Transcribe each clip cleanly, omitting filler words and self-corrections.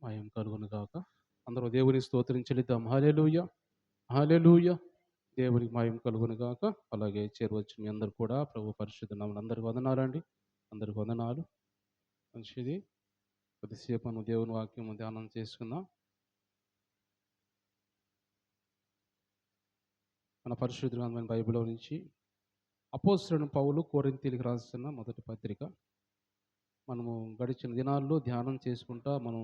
మహిమ కలుగును గాక. అందరూ దేవుని స్తోత్రం చెల్లిద్దాం. హల్లెలూయా! హల్లెలూయా! దేవునికి మహిమ కలుగును గాక. అలాగే చేరువచ్చిన మీ అందరూ కూడా ప్రభు పరిశుద్ధ నామమున అందరికి వందనాలండి. అందరికి వందనాలు. మంచిది. కొద్దిసేపు మనం దేవుని వాక్యము ధ్యానం చేసుకుందాం. మన పరిశుద్ధ గ్రంథమైన బైబిల్‌లో నుంచి అపోస్తలుడైన పౌలు కొరింథీయులకు రాసిన మొదటి పత్రిక. మనము గడిచిన దినాల్లో ధ్యానం చేసుకుంటా మనం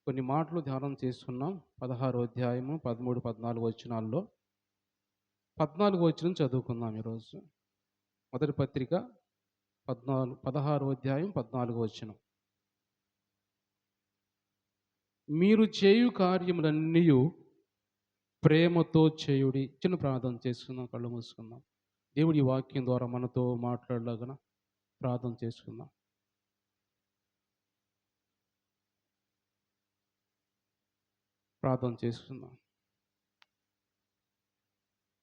కొన్ని మాటలు ధ్యానం చేసుకున్నాం. 16వ అధ్యాయము 13, 14 వచనాల్లో 14వ వచనం చదువుకుందాం ఈరోజు. మొదటి పత్రిక 16వ అధ్యాయం 14వ వచనం. మీరు చేయు కార్యములన్నీయు ప్రేమతో చేయుడి. చిన్న ప్రార్థన చేసుకుందాం, కళ్ళు మూసుకుందాం. దేవుడి వాక్యం ద్వారా మనతో మాట్లాడలాగన ప్రార్థన చేసుకుందాం. ప్రార్థన చేసుకుందాం.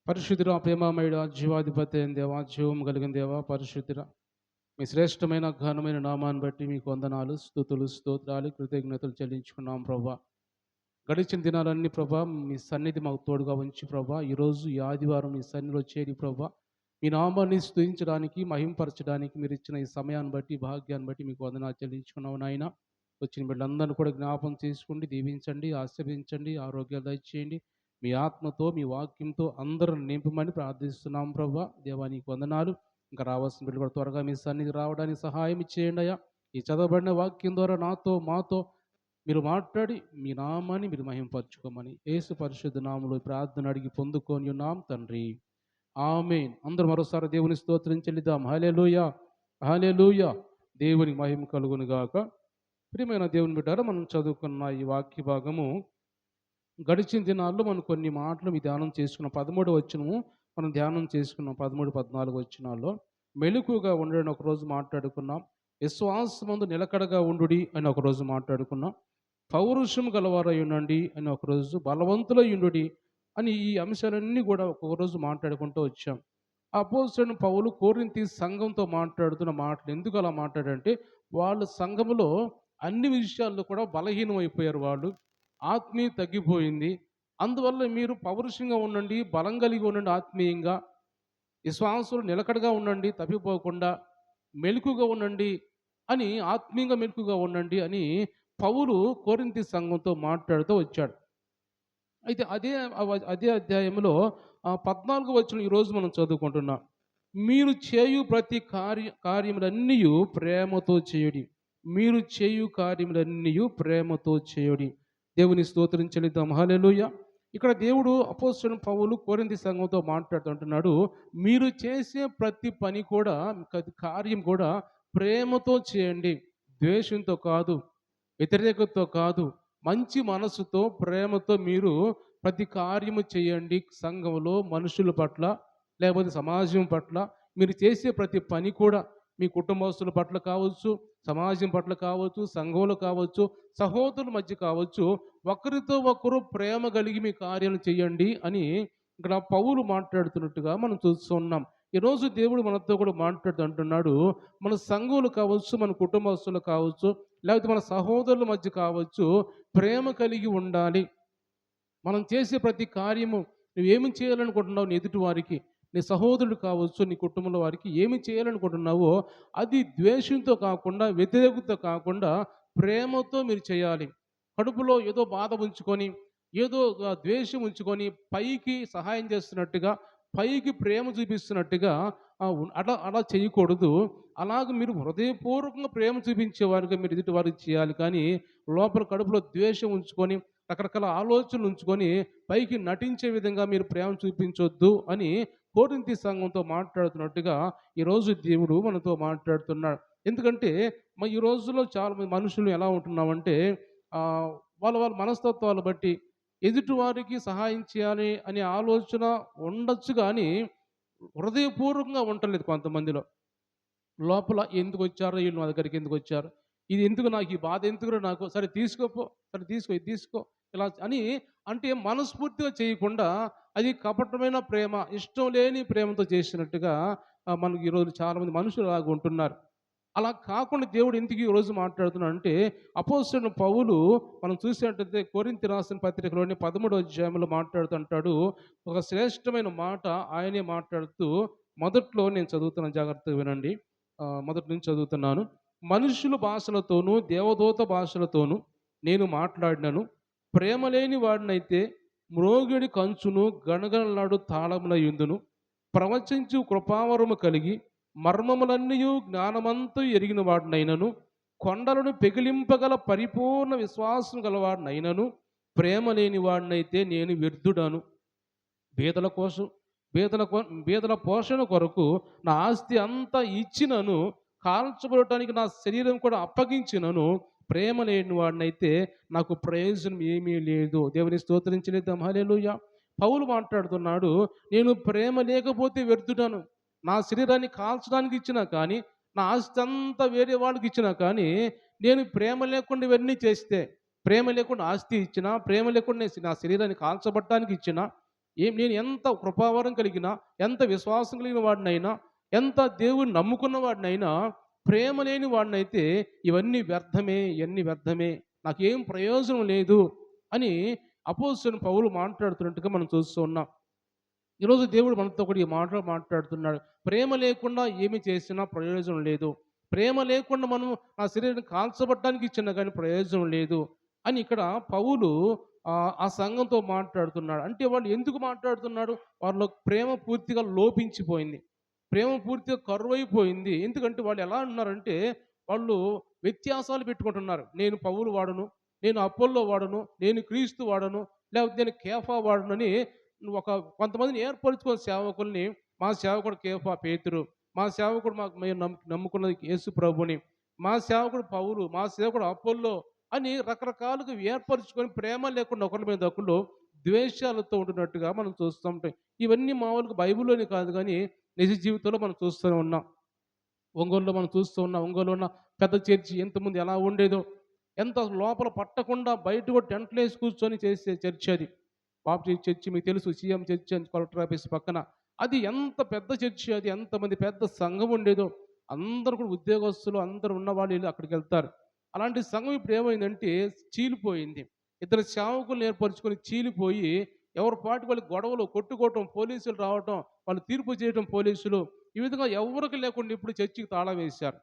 పరిశుద్ధుడా, ప్రేమమయుడా, జీవాధిపతి అయిన దేవా, జీవం కలిగిన దేవా, పరిశుద్ధుడా, మీ శ్రేష్టమైన ఘనమైన నామాన్ని బట్టి మీకు వందనాలు, స్తుతులు, స్తోత్రాలు, కృతజ్ఞతలు చెల్లించుకున్నాం ప్రభా. గడిచిన దినాలన్నీ ప్రభా మీ సన్నిధి మాకు తోడుగా ఉంచి ప్రభా, ఈరోజు ఈ ఆదివారం మీ సన్నిధిలో చేరి ప్రభా మీ నామాన్ని స్తుతించడానికి, మహింపరచడానికి మీరు ఇచ్చిన ఈ సమయాన్ని బట్టి, భాగ్యాన్ని బట్టి మీకు వందనాలు చెల్లించుకున్నావు నాయన. వచ్చిన బిడ్డలందరినీ కూడా జ్ఞాపం చేసుకోండి, దీవించండి, ఆశీర్వదించండి, ఆరోగ్యాలు దయచేయండి. మీ ఆత్మతో, మీ వాక్యంతో అందరూ నింపమని ప్రార్థిస్తున్నాం ప్రభా. దేవానికి వందనాలు. ఇంకా రావాల్సిన బిడ్డలు కూడా త్వరగా మీ సన్నిధి రావడానికి సహాయం చేయండి అయ్యా. ఈ చదవబడిన వాక్యం ద్వారా మాతో మీరు మాట్లాడి మీ నామాన్ని మీరు మహింపరచుకోమని యేసు పరిశుద్ధ నామములో ప్రార్థన అడిగి పొందుకొని ఉన్నాం తండ్రి. ఆమేన్. అందరూ మరోసారి దేవుని స్తోత్రం చెల్లిద్దాం. హల్లెలూయా! హల్లెలూయా! దేవుని మహిమ కలుగును గాక. ప్రియమైన దేవుని బిడ్డారా, మనం చదువుకున్న ఈ వాక్య భాగము గడిచిన దినాల్లో మనం కొన్ని మాటలు మీ ధ్యానం చేసుకున్నాం. 13వ వచనము మనం ధ్యానం చేసుకున్నాం. 13, 14 వచనాల్లో మెలకువగా ఉండడని ఒకరోజు మాట్లాడుకున్నాం. విశ్వాసమందు నిలకడగా ఉండుడి అని ఒకరోజు మాట్లాడుకున్నాం. పౌరుషం గలవారై ఉండండి అని ఒకరోజు, బలవంతులై ఉండుడి అని ఈ అంశాలన్నీ కూడా ఒక్కొక్కరోజు మాట్లాడుకుంటూ వచ్చాం. అపోస్తలుడైన పౌలు కొరింథీ సంఘంతో మాట్లాడుతున్న మాటలు ఎందుకు అలా మాట్లాడంటే, వాళ్ళ సంఘములో అన్ని విషయాల్లో కూడా బలహీనమైపోయారు వాళ్ళు. ఆత్మీయ తగ్గిపోయింది. అందువల్ల మీరు పౌరుషంగా ఉండండి, బలం కలిగి ఉండండి, ఆత్మీయంగా విశ్వాసంలో నిలకడగా ఉండండి, తప్పిపోకుండా మెలకుగా ఉండండి అని, ఆత్మీయంగా మెలకుగా ఉండండి అని పౌలు కొరింథీ సంఘంతో మాట్లాడుతూ వచ్చాడు. అయితే అదే అధ్యాయంలో 14వ వచనం ఈరోజు మనం చదువుకుంటున్నాం. మీరు చేయు ప్రతి కార్యములన్నీయు ప్రేమతో చేయుడి. మీరు చేయు కార్యములన్నీయు ప్రేమతో చేయుడి. దేవుని స్తోత్రం చెల్లిద్దాం. హల్లెలూయా! ఇక్కడ దేవుడు అపోస్తలుడైన పౌలు కొరింథీ సంఘంతో మాట్లాడుతుంటున్నాడు. మీరు చేసే ప్రతి పని కూడా, కార్యం కూడా ప్రేమతో చేయండి. ద్వేషంతో కాదు, వ్యతిరేకతతో కాదు, మంచి మనసుతో, ప్రేమతో మీరు ప్రతి కార్యము చేయండి. సంఘంలో మనుషుల పట్ల, లేకపోతే సమాజం పట్ల మీరు చేసే ప్రతి పని కూడా మీ కుటుంబస్తుల పట్ల కావచ్చు, సమాజం పట్ల కావచ్చు, సంఘంలో కావచ్చు, సహోదరుల మధ్య కావచ్చు, ఒకరితో ఒకరు ప్రేమ కలిగి మీ కార్యాలు చేయండి అని ఇక్కడ పౌలు మాట్లాడుతున్నట్టుగా మనం చూస్తున్నాం. ఈరోజు దేవుడు మనతో కూడా మాట్లాడుతూ అంటున్నాడు, మన సంఘులు కావచ్చు, మన కుటుంబస్తులు కావచ్చు, లేకపోతే మన సహోదరుల మధ్య కావచ్చు, ప్రేమ కలిగి ఉండాలి. మనం చేసే ప్రతి కార్యము నువ్వేమి చేయాలనుకుంటున్నావు నీ ఎదుటి వారికి, నీ సహోదరుడు కావచ్చు, నీ కుటుంబంలో వారికి ఏమి చేయాలనుకుంటున్నావో అది ద్వేషంతో కాకుండా, వ్యతిరేకతతో కాకుండా ప్రేమతో మీరు చేయాలి. కడుపులో ఏదో బాధ ఉంచుకొని, ఏదో ద్వేషం ఉంచుకొని పైకి సహాయం చేస్తున్నట్టుగా, పైకి ప్రేమ చూపిస్తున్నట్టుగా అలా అలా చేయకూడదు. అలాగ మీరు హృదయపూర్వకంగా ప్రేమ చూపించేవారుగా మీరు ఎదుటి వారికి చేయాలి. కానీ లోపల కడుపులో ద్వేషం ఉంచుకొని, రకరకాల ఆలోచనలు ఉంచుకొని పైకి నటించే విధంగా మీరు ప్రేమ చూపించొద్దు అని కొరింథీ సంఘంతో మాట్లాడుతున్నట్టుగా ఈరోజు దేవుడు మనతో మాట్లాడుతున్నాడు. ఎందుకంటే ఈ రోజుల్లో చాలామంది మనుషులు ఎలా ఉంటున్నామంటే, వాళ్ళ వాళ్ళ మనస్తత్వాలు బట్టి ఎదుటివారికి సహాయం చేయాలి అనే ఆలోచన ఉండొచ్చు, కానీ హృదయపూర్వకంగా ఉండలేదు కొంతమందిలో. లోపల ఎందుకు వచ్చారో వీళ్ళు నా దగ్గరికి, ఎందుకు వచ్చారు, ఇది ఎందుకు, నాకు ఈ బాధ ఎందుకు, నాకు సరే తీసుకోపో, సరే తీసుకో, ఇది తీసుకో, ఇలా అని అంటే మనస్ఫూర్తిగా చేయకుండా అది కపటమైన ప్రేమ, ఇష్టం లేని ప్రేమతో చేసినట్టుగా మనకి ఈరోజు చాలామంది మనుషులు అలాగ ఉంటున్నారు. అలా కాకుండా దేవుడు ఎందుకు ఈరోజు మాట్లాడుతున్నాడు అంటే, అపోస్తలుడైన పౌలు మనం చూసినట్టయితే కొరింథీ రాసిన పత్రికలోని 13వ అధ్యాయంలో మాట్లాడుతుంటాడు. ఒక శ్రేష్టమైన మాట ఆయనే మాట్లాడుతూ మొదట్లో నేను చదువుతున్నాను, జాగ్రత్తగా వినండి. మొదటి నుంచి చదువుతున్నాను. మనుషుల భాషలతోనూ దేవదూత భాషలతోనూ నేను మాట్లాడినను, ప్రేమ లేని వాడినైతే మ్రోగిడి కంచును గణగణలాడు తాళములయుందును. ప్రవచించు కృపావరము కలిగి మర్మములన్నయు జ్ఞానమంతు ఎరిగిన వాడినైనను, కొండలను పెగిలింపగల పరిపూర్ణ విశ్వాసం గలవాడినైనను, ప్రేమ లేని వాడినైతే నేను వ్యర్థుడను. బీదల కోసం బీదల పోషణ కొరకు నా ఆస్తి అంతా ఇచ్చినను, కాల్చబడటానికి నా శరీరం కూడా అప్పగించినను, ప్రేమ లేని వాడినైతే నాకు ప్రయోజనం ఏమీ లేదు. దేవుని స్తోత్రించలేద్దాం. హల్లెలూయా. పౌలు మాట్లాడుతున్నాడు, నేను ప్రేమ లేకపోతే వ్యర్థుడను. నా శరీరాన్ని కాల్చడానికి ఇచ్చినా కానీ, నా ఆస్తి అంతా వేరే వాళ్ళకి ఇచ్చినా కానీ, నేను ప్రేమ లేకుండా ఇవన్నీ చేస్తే, ప్రేమ లేకుండా ఆస్తి ఇచ్చినా, ప్రేమ లేకుండా నా శరీరాన్ని కాల్చబట్టడానికి ఇచ్చినా, నేను ఎంత కృపావరం కలిగినా, ఎంత విశ్వాసం కలిగిన వాడినైనా, ఎంత దేవుని నమ్ముకున్న వాడినైనా, ప్రేమ లేని వాడినైతే ఇవన్నీ వ్యర్థమే, ఇవన్నీ వ్యర్థమే, నాకేం ప్రయోజనం లేదు అని అపోస్తలుడైన పౌలు మాట్లాడుతున్నట్టుగా మనం చూస్తూ ఉన్నాం. ఈరోజు దేవుడు మనతో కూడా ఈ మాటలు మాట్లాడుతున్నాడు. ప్రేమ లేకుండా ఏమి చేసినా ప్రయోజనం లేదు. ప్రేమ లేకుండా మనం ఆ శరీరాన్ని కాల్చబట్టడానికి ఇచ్చినా కానీ ప్రయోజనం లేదు అని ఇక్కడ పౌలు ఆ సంఘంతో మాట్లాడుతున్నాడు. అంటే వాళ్ళు ఎందుకు మాట్లాడుతున్నాడు? వాళ్ళ ప్రేమ పూర్తిగా లోపించిపోయింది. ప్రేమ పూర్తిగా కరువైపోయింది. ఎందుకంటే వాళ్ళు ఎలా ఉన్నారంటే, వాళ్ళు వ్యత్యాసాలు పెట్టుకుంటున్నారు. నేను పౌలు వాడను, నేను అపోల్లో వాడను, నేను క్రీస్తు వాడను, లేకపోతే నేను కేఫా వాడనని ఒక కొంతమందిని ఏర్పరచుకొని సేవకుల్ని, మా సేవకుడు కేఫా పేతురు, మా సేవకుడు మేము నమ్ముకున్నది యేసు ప్రభుని, మా సేవకుడు పౌలు, మా సేవకుడు అపోల్లో అని రకరకాలుగా ఏర్పరచుకొని ప్రేమ లేకుండా ఒకరి మీద ఒకళ్ళు ద్వేషాలతో ఉంటున్నట్టుగా మనం చూస్తూ ఉంటాం. ఇవన్నీ మామూలుగా బైబిల్లోని కాదు కానీ నిజ జీవితంలో మనం చూస్తూనే ఉన్నాం. ఒంగోలులో మనం చూస్తూ ఉన్నాం. ఒంగోలులో ఉన్న పెద్ద చర్చి ఎంతమంది ఎలా ఉండేదో, ఎంత లోపల పట్టకుండా బయట కూడా టెంట్లు వేసి కూర్చొని చేసే చర్చి అది. బాప్టిస్ట్ చర్చి మీకు తెలుసు, సీఎం చర్చి అని కలెక్టర్ ఆఫీస్ పక్కన. అది ఎంత పెద్ద చర్చి, అది ఎంతమంది పెద్ద సంఘం ఉండేదో. అందరూ కూడా ఉద్యోగస్తులు అందరూ ఉన్నవాళ్ళు వెళ్ళి అక్కడికి వెళ్తారు. అలాంటి సంఘం ఇప్పుడు ఏమైందంటే చీలిపోయింది. ఇద్దరు సేవకులను ఏర్పరచుకొని చీలిపోయి ఎవరి పాటి వాళ్ళ గొడవలు కొట్టుకోవటం, పోలీసులు రావటం, వాళ్ళు తీర్పు చేయటం పోలీసులు, ఈ విధంగా ఎవరికి లేకుండా ఇప్పుడు చర్చికి తాళం వేశారు.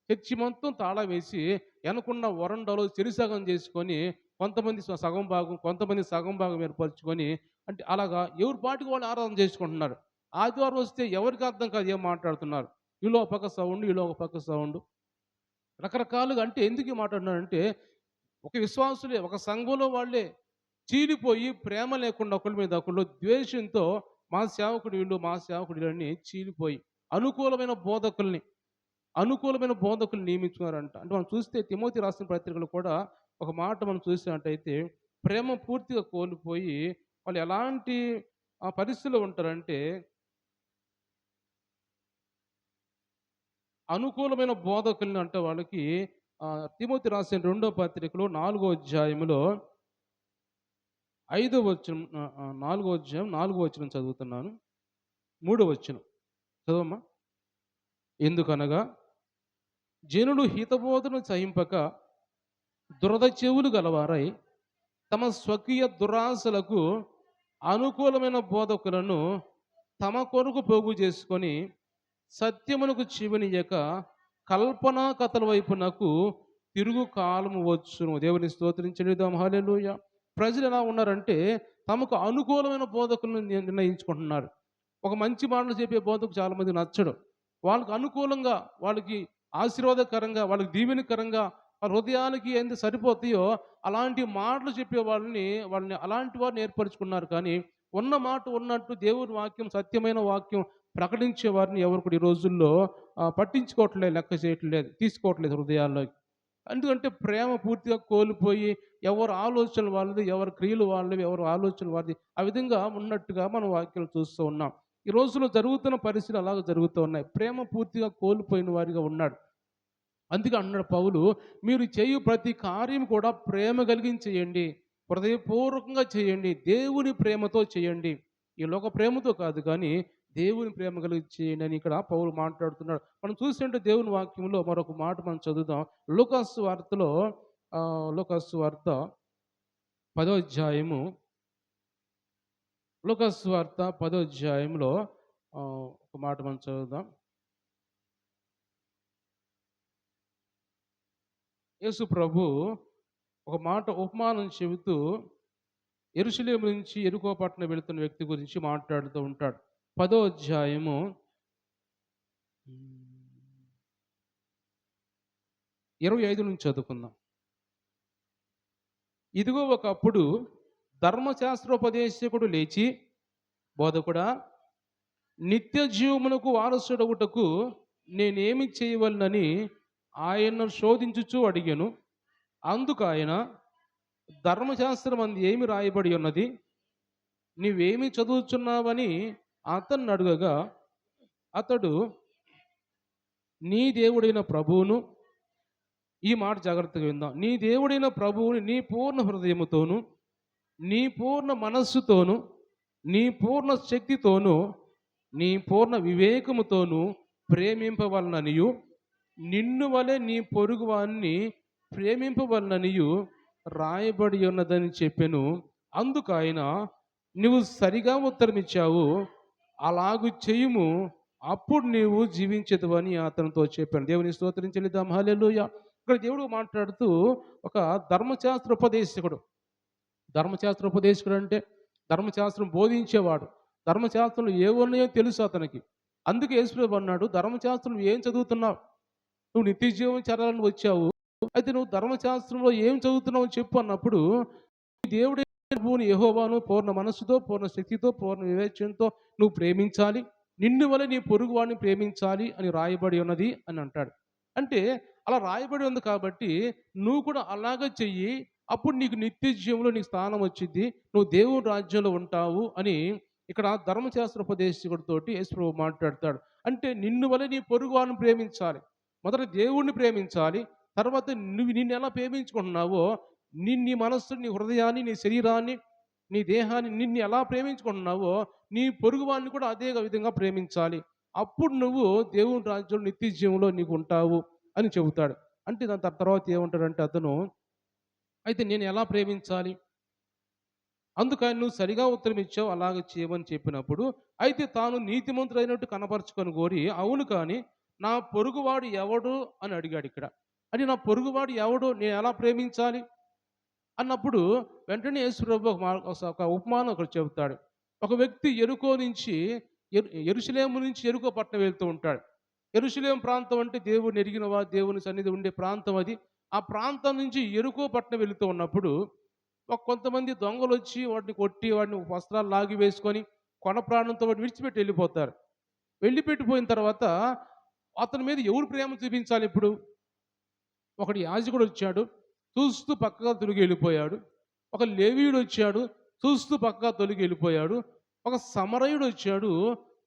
చర్చి మొత్తం తాళం వేసి వెనకున్న వరండాలో చెరిసగం చేసుకొని కొంతమంది సగం భాగం, కొంతమంది సగం భాగం ఏర్పరచుకొని, అంటే అలాగా ఎవరి పాటికి వాళ్ళు ఆరాధన చేసుకుంటున్నారు. ఆదివారం వస్తే ఎవరికి అర్థం కాదు ఏం మాట్లాడుతున్నారు. వీళ్ళు ఒక పక్క సౌండ్, వీళ్ళు ఒక పక్క సౌండ్, రకరకాలుగా. అంటే ఎందుకు ఈ మాట్లాడుతున్నానంటే, ఒక విశ్వాసులే, ఒక సంఘంలో వాళ్ళే చీలిపోయి ప్రేమ లేకుండా ఒకరి మీద ఒకళ్ళు ద్వేషంతో మా సేవకుడు వీళ్ళు, మా సేవకుడు వీళ్ళని చీలిపోయి అనుకూలమైన బోధకులు నియమించుకున్నారంట. అంటే మనం చూస్తే తిమోతి రాసిన పత్రికలు కూడా ఒక మాట మనం చూసినట్టయితే, ప్రేమ పూర్తిగా కోల్పోయి వాళ్ళు ఎలాంటి పరిస్థితుల్లో ఉంటారంటే, అనుకూలమైన బోధకుల్ని అంటే వాళ్ళకి తిమోతి రాసిన 2వ పత్రికలో 4వ అధ్యాయంలో 5వ వచనం, 4వ అధ్యాయం 4వ వచనం చదువుతున్నాను. 3వ వచనం చదవమ్మా. ఎందుకనగా జనులు హితబోధను సహింపక దురద చెవులు గలవారై తమ స్వకీయ దురాశలకు అనుకూలమైన బోధకులను తమ కొరకు పోగు చేసుకొని సత్యమునకు చెవినియక కల్పనా కథల వైపునకు తిరుగు కాలము వచ్చును. దేవుని స్తోత్రించడం. హల్లెలూయా. ప్రజలు ఎలా ఉన్నారంటే, తమకు అనుకూలమైన బోధకులను నిర్ణయించుకుంటున్నారు. ఒక మంచి మాటలు చెప్పే బోధకు చాలామంది నచ్చడు. వాళ్ళకు అనుకూలంగా, వాళ్ళకి ఆశీర్వాదకరంగా, వాళ్ళకి దీవెనకరంగా, వాళ్ళ హృదయానికి ఎంత సరిపోతాయో అలాంటి మాటలు చెప్పే వాళ్ళని అలాంటి వారిని ఏర్పరచుకున్నారు. కానీ ఉన్న మాట ఉన్నట్టు దేవుని వాక్యం, సత్యమైన వాక్యం ప్రకటించే వారిని ఎవరు కూడా ఈ రోజుల్లో పట్టించుకోవట్లేదు, లెక్క చేయట్లేదు, తీసుకోవట్లేదు హృదయాల్లోకి. ఎందుకంటే ప్రేమ పూర్తిగా కోల్పోయి ఎవరు ఆలోచనలు వాళ్ళది, ఎవరి క్రియలు వాళ్ళవి, ఎవరు ఆలోచనలు వాళ్ళది, ఆ విధంగా ఉన్నట్టుగా మనం వాక్యాలు చూస్తూ ఉన్నాం. ఈ రోజుల్లో జరుగుతున్న పరిస్థితులు అలాగ జరుగుతూ ఉన్నాయి. ప్రేమ పూర్తిగా కోల్పోయిన వారిగా ఉన్నాడు. అందుకే అన్నాడు పౌలు, మీరు చేయు ప్రతి కార్యం కూడా ప్రేమ కలిగించి చేయండి, హృదయపూర్వకంగా చేయండి, దేవుని ప్రేమతో చేయండి. ఈ లోక ప్రేమతో కాదు కానీ దేవుని ప్రేమ కలిగి చేయండి అని ఇక్కడ పౌలు మాట్లాడుతున్నాడు. మనం చూస్తుంటే దేవుని వాక్యంలో మరొక మాట మనం చదువుదాం. లూకాసు వార్తలో లూకాసు వార్త 10వ అధ్యాయము, లూకాసు వార్త 10వ అధ్యాయంలో ఒక మాట మనం చదువుదాం. యేసు ప్రభు ఒక మాట ఉపమానం చెబుతూ యెరూషలేము నుంచి యెరికో పట్టణం వెళుతున్న వ్యక్తి గురించి మాట్లాడుతూ ఉంటాడు. 10వ అధ్యాయము 25 నుంచి చదువుకుందాం. ఇదిగో ఒకప్పుడు ధర్మశాస్త్రోపదేశకుడు లేచి, బోధకుడా, నిత్య జీవమునకు వారసుడవుటకు నేనేమి చేయవలనని ఆయన్ను శోధించుచూ అడిగాను. అందుకు ఆయన, ధర్మశాస్త్రం అందు ఏమి రాయబడి ఉన్నది, నీవేమి చదువుచున్నావని అతన్ని అడుగగా, అతడు, నీ దేవుడైన ప్రభువును, ఈ మాట జాగ్రత్తగా విందాం, నీ దేవుడైన ప్రభువుని నీ పూర్ణ హృదయముతోను, నీ పూర్ణ మనస్సుతోను, నీ పూర్ణ శక్తితోను, నీ పూర్ణ వివేకముతోను ప్రేమింపవలననియు, నిన్ను వలె నీ పొరుగువాన్ని ప్రేమింపవలననియు రాయబడి ఉన్నదని చెప్పెను. అందుకు ఆయన, నువ్వు సరిగా ఉత్తరమిచ్చావు, అలాగు చేయుము, అప్పుడు నీవు జీవించదు అని అతనితో చెప్పాను. దేవుని స్తోత్రం చెల్లిద్దాం. హల్లెలూయా. ఇక్కడ దేవుడు మాట్లాడుతూ ఒక ధర్మశాస్త్ర ఉపదేశకుడు అంటే ధర్మశాస్త్రం బోధించేవాడు. ధర్మశాస్త్రంలో ఏ ఉన్నాయో తెలుసు అతనికి. అందుకే యేసుప్రభువు అన్నాడు, ధర్మశాస్త్రం ఏం చదువుతున్నావు, నువ్వు నిత్య జీవం చేరాలని వచ్చావు, అయితే నువ్వు ధర్మశాస్త్రంలో ఏం చదువుతున్నావు చెప్పు అన్నప్పుడు, దేవుడే ప్రభువుని యెహోవాను పూర్ణ మనస్సుతో, పూర్ణ శక్తితో, పూర్ణ వివేచనతో నువ్వు ప్రేమించాలి, నిన్ను వలె నీ పొరుగు వాడిని ప్రేమించాలి అని రాయబడి ఉన్నది అని అంటాడు. అంటే అలా రాయబడి ఉంది కాబట్టి నువ్వు కూడా అలాగే చెయ్యి, అప్పుడు నీకు నిత్య జీవంలో నీకు స్థానం వచ్చింది, నువ్వు దేవుని రాజ్యంలో ఉంటావు అని ఇక్కడ ధర్మశాస్త్రోపదేశకుడితోటి యేసు ప్రభువు మాట్లాడతాడు. అంటే నిన్ను వలె నీ పొరుగు వాడిని ప్రేమించాలి, మొదట దేవుణ్ణి ప్రేమించాలి, తర్వాత నిన్ను ఎలా ప్రేమించుకుంటున్నావో, నీ మనస్సుని, నీ హృదయాన్ని, నీ శరీరాన్ని, నీ దేహాన్ని నిన్ను ఎలా ప్రేమించుకుంటున్నావో నీ పొరుగువాన్ని కూడా అదే విధంగా ప్రేమించాలి, అప్పుడు నువ్వు దేవుని రాజ్యంలో నిత్య జీవంలో నీకు ఉంటావు అని చెబుతాడు. అంటే దాని తర్వాత ఏమంటాడంటే అతను, అయితే నేను ఎలా ప్రేమించాలి, అందుకని నువ్వు సరిగా ఉత్తరం ఇచ్చావు, అలాగే చేయమని చెప్పినప్పుడు, అయితే తాను నీతిమంతుడైనట్టు కనపరుచుకొని కోరి, అవును కానీ నా పొరుగువాడు ఎవడు అని అడిగాడు. ఇక్కడ అంటే నా పొరుగువాడు ఎవడు, నేను ఎలా ప్రేమించాలి అన్నప్పుడు వెంటనే యేసు ప్రభు ఒక ఉపమానం ఒకటి చెబుతాడు. ఒక వ్యక్తి యెరూషలేము నుంచి యెరికో పట్టణం వెళ్తూ ఉంటాడు. యెరూషలేము ప్రాంతం అంటే దేవుని ఎరిగినవా, దేవుని సన్నిధి ఉండే ప్రాంతం అది. ఆ ప్రాంతం నుంచి యెరికో పట్టణం వెళుతూ ఉన్నప్పుడు కొంతమంది దొంగలు వచ్చి వాటిని కొట్టి, వాడిని వస్త్రాలు లాగి వేసుకొని కొన ప్రాణంతో వాడిని విడిచిపెట్టి వెళ్ళిపోతారు. వెళ్ళిపెట్టిపోయిన తర్వాత అతని మీద ఎవరు ప్రేమ చూపించాలి? ఇప్పుడు ఒకటి యాజకుడు వచ్చాడు, చూస్తూ పక్కగా తొలగి వెళ్ళిపోయాడు. ఒక లేవీయుడు వచ్చాడు, చూస్తూ పక్కగా తొలగి వెళ్ళిపోయాడు. ఒక సమరయుడు వచ్చాడు,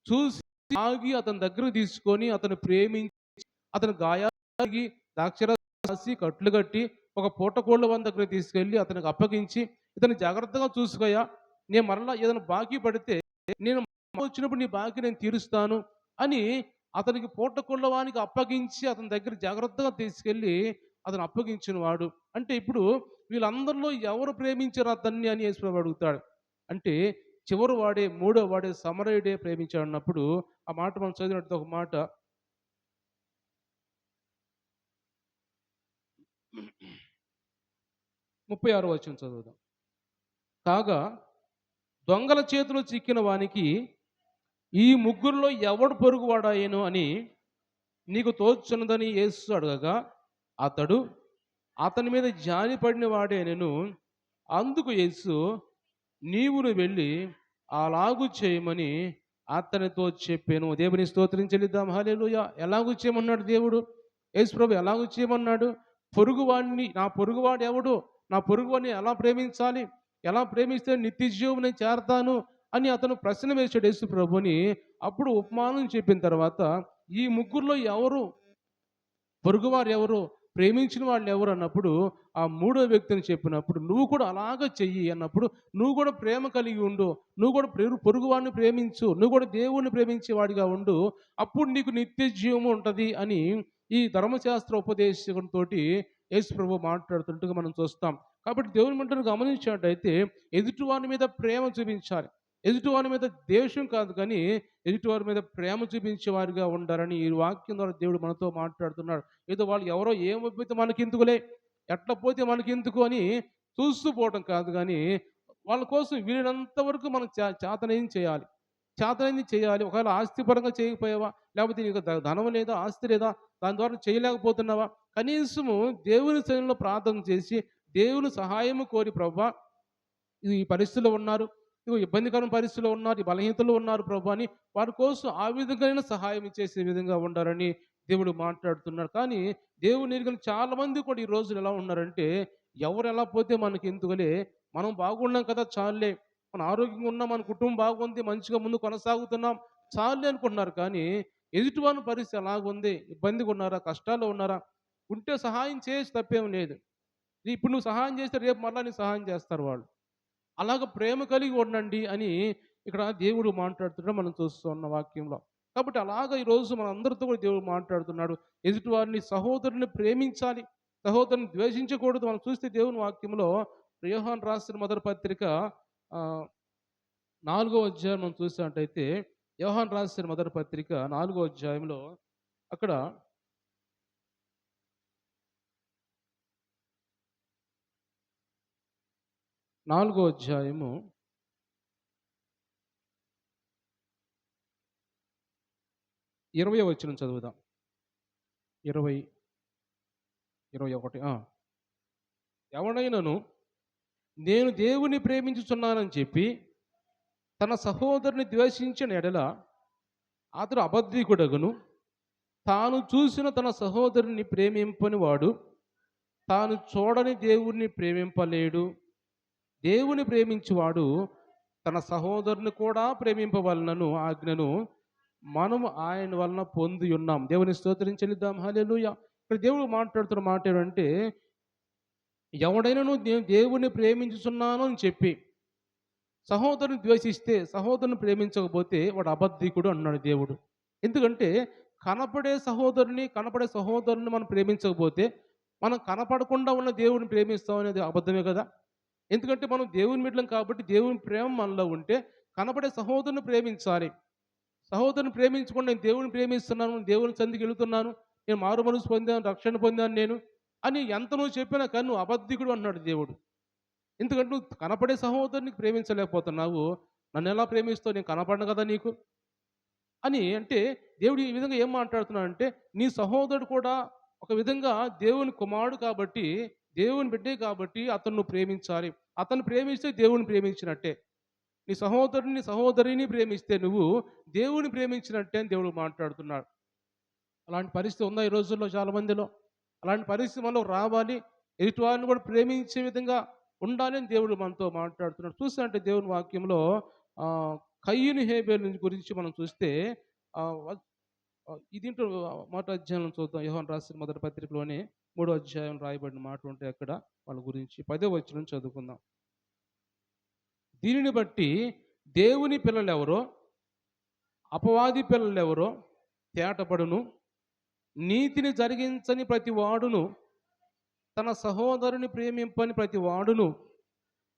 చూసి ఆగి అతని దగ్గర తీసుకొని అతను ప్రేమించి, అతని గాయాగి ద్రాక్షరసి కట్లు కట్టి ఒక పూటకోళ్ళ వన్ దగ్గర తీసుకెళ్ళి అతనికి అప్పగించి, ఇతను జాగ్రత్తగా చూసుకోయా, నేను మరలా ఏదైనా బాకీ పడితే నేను వచ్చినప్పుడు నీ బాకీ నేను తీరుస్తాను అని అతనికి పూటకోళ్ళ వానికి అప్పగించి అతని దగ్గర జాగ్రత్తగా తీసుకెళ్ళి అతను అప్పగించిన వాడు. అంటే ఇప్పుడు వీళ్ళందరిలో ఎవరు ప్రేమించారు అతన్ని అని యేసుప్రభువు అడుగుతాడు. అంటే చివరి వాడే, మూడో వాడే సమరయుడే ప్రేమించాడు అన్నప్పుడు ఆ మాట మనం చదివినట్టు ఒక మాట 36వ వచనం చదువుదాం. కాగా దొంగల చేతిలో చిక్కిన వానికి ఈ ముగ్గురులో ఎవడు పొరుగువాడాయేను అని నీకు తోచున్నదని యేసు అడగగా, అతడు, అతని మీద జాలి పడిన వాడే నేను. అందుకు యేసు, నీవును వెళ్ళి అలాగు చేయమని అతనితో చెప్పాను. దేవుని స్తోత్రం చెల్లిద్దాం. హల్లెలూయా. ఎలాగూ చేయమన్నాడు దేవుడు? యేసు ప్రభు ఎలాగూ చేయమన్నాడు? పొరుగువాడిని, నా పొరుగువాడు ఎవడు, నా పొరుగువాడిని ఎలా ప్రేమించాలి, ఎలా ప్రేమిస్తే నిత్య జీవం నేను చేరతాను అని అతను ప్రశ్న వేశాడు యేసు ప్రభుని. అప్పుడు ఉపమానం చెప్పిన తర్వాత, ఈ ముగ్గురులో ఎవరు పొరుగువారు ఎవరు ప్రేమించిన వాళ్ళు ఎవరు అన్నప్పుడు ఆ మూడో వ్యక్తిని చెప్పినప్పుడు నువ్వు కూడా అలాగ చెయ్యి అన్నప్పుడు నువ్వు కూడా ప్రేమ కలిగి ఉండు, నువ్వు కూడా పొరుగు వాడిని ప్రేమించు, నువ్వు కూడా దేవుణ్ణి ప్రేమించేవాడిగా ఉండు, అప్పుడు నీకు నిత్య జీవము ఉంటుంది అని ఈ ధర్మశాస్త్ర ఉపదేశంతో యేసు ప్రభు మాట్లాడుతుండగా మనం చూస్తాం. కాబట్టి దేవుని మంటను గమనించినట్టయితే ఎదుటివాని మీద ప్రేమ చూపించాలి. ఎదుటివారి మీద ద్వేషం కాదు కానీ ఎదుటివారి మీద ప్రేమ చూపించే వారిగా ఉండాలని ఈ వాక్యం ద్వారా దేవుడు మనతో మాట్లాడుతున్నాడు. ఏదో వాళ్ళు ఎవరో ఏమైపోతే మనకెందుకులే, ఎట్లా పోతే మనకెందుకు అని చూస్తూ పోవటం కాదు కానీ వాళ్ళ కోసం వీలైనంత వరకు మనం చేతనైంది చేయాలి. చేతనైంది చేయాలి. ఒకవేళ ఆస్తిపరంగా చేయకపోయావా, లేకపోతే నీకు ధనం లేదా, ఆస్తి లేదా, దాని ద్వారా చేయలేకపోతున్నావా, కనీసము దేవుని సన్నిధిలో ప్రార్థన చేసి దేవుని సహాయము కోరి ప్రభువా ఈ పరిస్థితిలో ఉన్నారు, ఇగో ఇబ్బందికరమైన పరిస్థితిలో ఉన్నారు, ఈ బలహీనతలో ఉన్నారు ప్రభు అని వారి కోసం ఆ విధంగా సహాయం చేసే విధంగా ఉండాలని దేవుడు మాట్లాడుతున్నాడు. కానీ దేవుని ఎరుగని చాలా మంది కూడా ఈ రోజులు ఎలా ఉన్నారంటే ఎవరు ఎలా పోతే మనకి ఎందుకులే, మనం బాగున్నాం కదా చాలులే, మన ఆరోగ్యంగా ఉన్నాం, మన కుటుంబం బాగుంది, మంచిగా ముందు కొనసాగుతున్నాం చాలులే అనుకుంటున్నారు. కానీ ఎదుటివాని పరిస్థితి ఎలాగుంది, ఇబ్బందిగా ఉన్నారా, కష్టాల్లో ఉన్నారా, ఉంటే సహాయం చేసి తప్పేం లేదు. ఇప్పుడు నువ్వు సహాయం చేస్తే రేపు మళ్ళీ నీకు సహాయం చేస్తారు వాళ్ళు. అలాగ ప్రేమ కలిగి ఉండండి అని ఇక్కడ దేవుడు మాట్లాడుతున్నాడు మనం చూస్తున్న వాక్యంలో. కాబట్టి అలాగ ఈరోజు మన అందరితో కూడా దేవుడు మాట్లాడుతున్నాడు. ఎదుటివారిని సహోదరుని ప్రేమించాలి, సహోదరుని ద్వేషించకూడదు. మనం చూస్తే దేవుని వాక్యంలో యోహాను రాసిన మొదటి పత్రిక 4వ అధ్యాయం మనం చూసినట్టయితే యోహాను రాసిన మొదటి పత్రిక 4వ అధ్యాయంలో అక్కడ 4వ అధ్యాయము 20వ వచనం చదువుదాం. 20, 21. ఎవడైనను నేను దేవుని ప్రేమించుచున్నానని చెప్పి తన సహోదరుని ద్వేషించిన ఎడల అతడు అబద్ధికుడగును. తాను చూసిన తన సహోదరుని ప్రేమింపని వాడు తాను చూడని దేవుణ్ణి ప్రేమింపలేడు. దేవుని ప్రేమించువాడు తన సహోదరుని కూడా ప్రేమింపవలనను ఆజ్ఞను మనము ఆయన వలన పొంది ఉన్నాం. దేవుని స్తోత్రం చెల్లిద్దాం. హల్లెలూయా. ఇక్కడ దేవుడు మాట్లాడుతున్న మాట ఏంటంటే ఎవడైనాను నేను దేవుని ప్రేమించుచున్నాను అని చెప్పి సహోదరుని ద్వేషిస్తే, సహోదరుని ప్రేమించకపోతే వాడు అబద్ధికుడు అన్నాడు దేవుడు. ఎందుకంటే కనపడే సహోదరుని మనం ప్రేమించకపోతే మనం కనపడకుండా ఉన్న దేవుడిని ప్రేమిస్తాం అనేది అబద్ధమే కదా. ఎందుకంటే మనం దేవుని బిడ్డలం కాబట్టి దేవుని ప్రేమ మనలో ఉంటే కనపడే సహోదరుని ప్రేమించాలి. సహోదరుని ప్రేమించకుండా నేను దేవుని ప్రేమిస్తున్నాను, దేవుని సంధికి వెళుతున్నాను, నేను మారు మనసు పొందాను, రక్షణ పొందాను నేను అని ఎంత నువ్వు చెప్పినా కానీ నువ్వు అబద్ధికుడు అన్నాడు దేవుడు. ఎందుకంటే నువ్వు కనపడే సహోదరుని ప్రేమించలేకపోతున్నావు, నన్ను ఎలా ప్రేమిస్తావు, నేను కనపడను కదా నీకు అని అంటే దేవుడు ఈ విధంగా ఏం మాట్లాడుతున్నాడు అంటే నీ సహోదరుడు కూడా ఒక విధంగా దేవుని కుమారుడు కాబట్టి, దేవుని బిడ్డే కాబట్టి అతను నువ్వు ప్రేమించాలి. అతను ప్రేమిస్తే దేవుని ప్రేమించినట్టే. నీ సహోదరుని సహోదరిని ప్రేమిస్తే నువ్వు దేవుని ప్రేమించినట్టే అని దేవుడు మాట్లాడుతున్నాడు. అలాంటి పరిస్థితి ఉందా ఈ రోజుల్లో చాలా మందిలో? అలాంటి పరిస్థితి మనలో రావాలి, ఎదుటి వారిని కూడా ప్రేమించే విధంగా ఉండాలి అని దేవుడు మనతో మాట్లాడుతున్నాడు. చూస్తే దేవుని వాక్యంలో కయ్యూను హేబేలు గురించి మనం చూస్తే దీంట్లో మొదటి అధ్యాయం చూద్దాం. యోహాను రాసిన మొదటి పత్రికలోనే 3వ అధ్యాయం రాయబడిన మాట ఉంటే అక్కడ వాళ్ళ గురించి 10వ వచనం చదువుకుందాం. దీనిని బట్టి దేవుని పిల్లలు ఎవరో అపవాది పిల్లలు ఎవరో తేటపడును. నీతిని జరిగించని ప్రతి వాడును, తన సహోదరుని ప్రేమింపని ప్రతి వాడును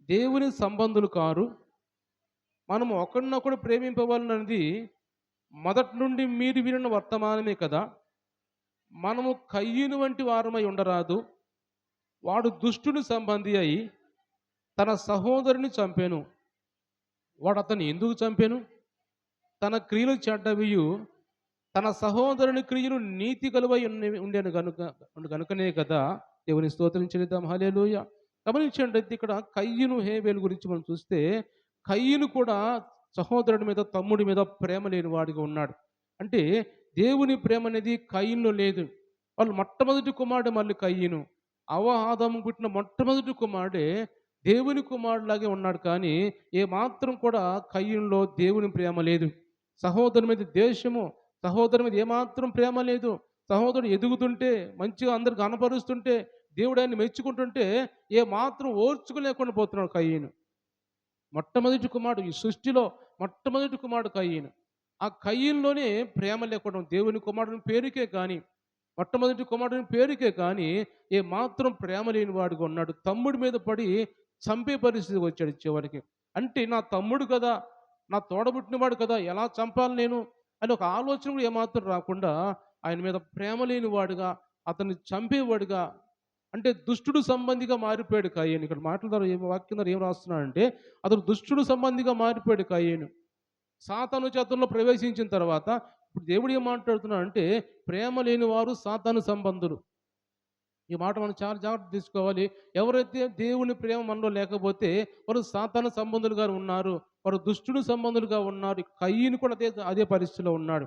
దేవుని సంబంధులు కారు. మనము ఒకరినొకడు ప్రేమింపవలనది మొదటి నుండి మీరు వినిన వర్తమానమే కదా. మనము కయ్యూను వంటి వారమై ఉండరాదు. వాడు దుష్టుని సంబంధి అయి తన సహోదరుని చంపెను. వాడు అతన్ని ఎందుకు చంపెను? తన క్రియలు చెడ్డవియు తన సహోదరుని క్రియలు నీతి కలువై ఉండేను కనుకనే కదా. దేవుని స్తోత్రం చెల్లిద్దాం. హల్లెలూయా. గమనించండి, ఇక్కడ కయ్యూను హేబేలు గురించి మనం చూస్తే కయ్యూను కూడా సహోదరుడి మీద తమ్ముడి మీద ప్రేమ లేని వాడిగా ఉన్నాడు. అంటే దేవుని ప్రేమ అనేది కయ్యూనులో లేదు. వాళ్ళు మొట్టమొదటి కుమారుడు మళ్ళీ కయ్యూను. ఆదాము పుట్టిన మొట్టమొదటి కుమారుడే దేవుని కుమారులాగే ఉన్నాడు. కానీ ఏమాత్రం కూడా కయ్యూనులో దేవుని ప్రేమ లేదు. సహోదరుని మీద ద్వేషము, సహోదరుని మీద ఏమాత్రం ప్రేమ లేదు. సహోదరుడు ఎదుగుతుంటే, మంచిగా అందరికి కనపరుస్తుంటే, దేవుడు ఆయన్ని మెచ్చుకుంటుంటే, ఏ మాత్రం ఓర్చుకోలేకుండా పోతున్నాడు కయీను. మొట్టమొదటి కుమారుడు ఈ సృష్టిలో మొట్టమొదటి కుమారుడు కయీను. ఆ కయీనులోనే ప్రేమ లేకుండా దేవుని కుమారుని పేరుకే కానీ, మొట్టమొదటి కుమారుని పేరుకే కానీ ఏ మాత్రం ప్రేమ లేని వాడిగా ఉన్నాడు. తమ్ముడి మీద పడి చంపే పరిస్థితికి వచ్చాడు చివరికి. అంటే నా తమ్ముడు కదా, నా తోడబుట్టినవాడు కదా, ఎలా చంపాలి నేను అని ఒక ఆలోచన కూడా ఏమాత్రం రాకుండా ఆయన మీద ప్రేమ లేని వాడుగా, అతన్ని చంపేవాడుగా, అంటే దుష్టుడు సంబంధిగా మారిపోయాడు కయ్యేను. ఇక్కడ మాటల ద్వారా వాక్యం ద్వారా ఏం రాస్తున్నాడంటే అతను దుష్టుడు సంబంధిగా మారిపోయాడు కయ్యేను. సాతాను చేతుల్లో ప్రవేశించిన తర్వాత ఇప్పుడు దేవుడు ఏం మాట్లాడుతున్నాడంటే ప్రేమ లేని వారు సాతాను సంబంధులు. ఈ మాట మనం చాలా జాగ్రత్త తీసుకోవాలి. ఎవరైతే దేవుని ప్రేమ మనలో లేకపోతే వారు సాతాను సంబంధులుగా ఉన్నారు, వారు దుష్టుడు సంబంధులుగా ఉన్నారు. కయ్యను కూడా అదే అదే పరిస్థితిలో ఉన్నాడు.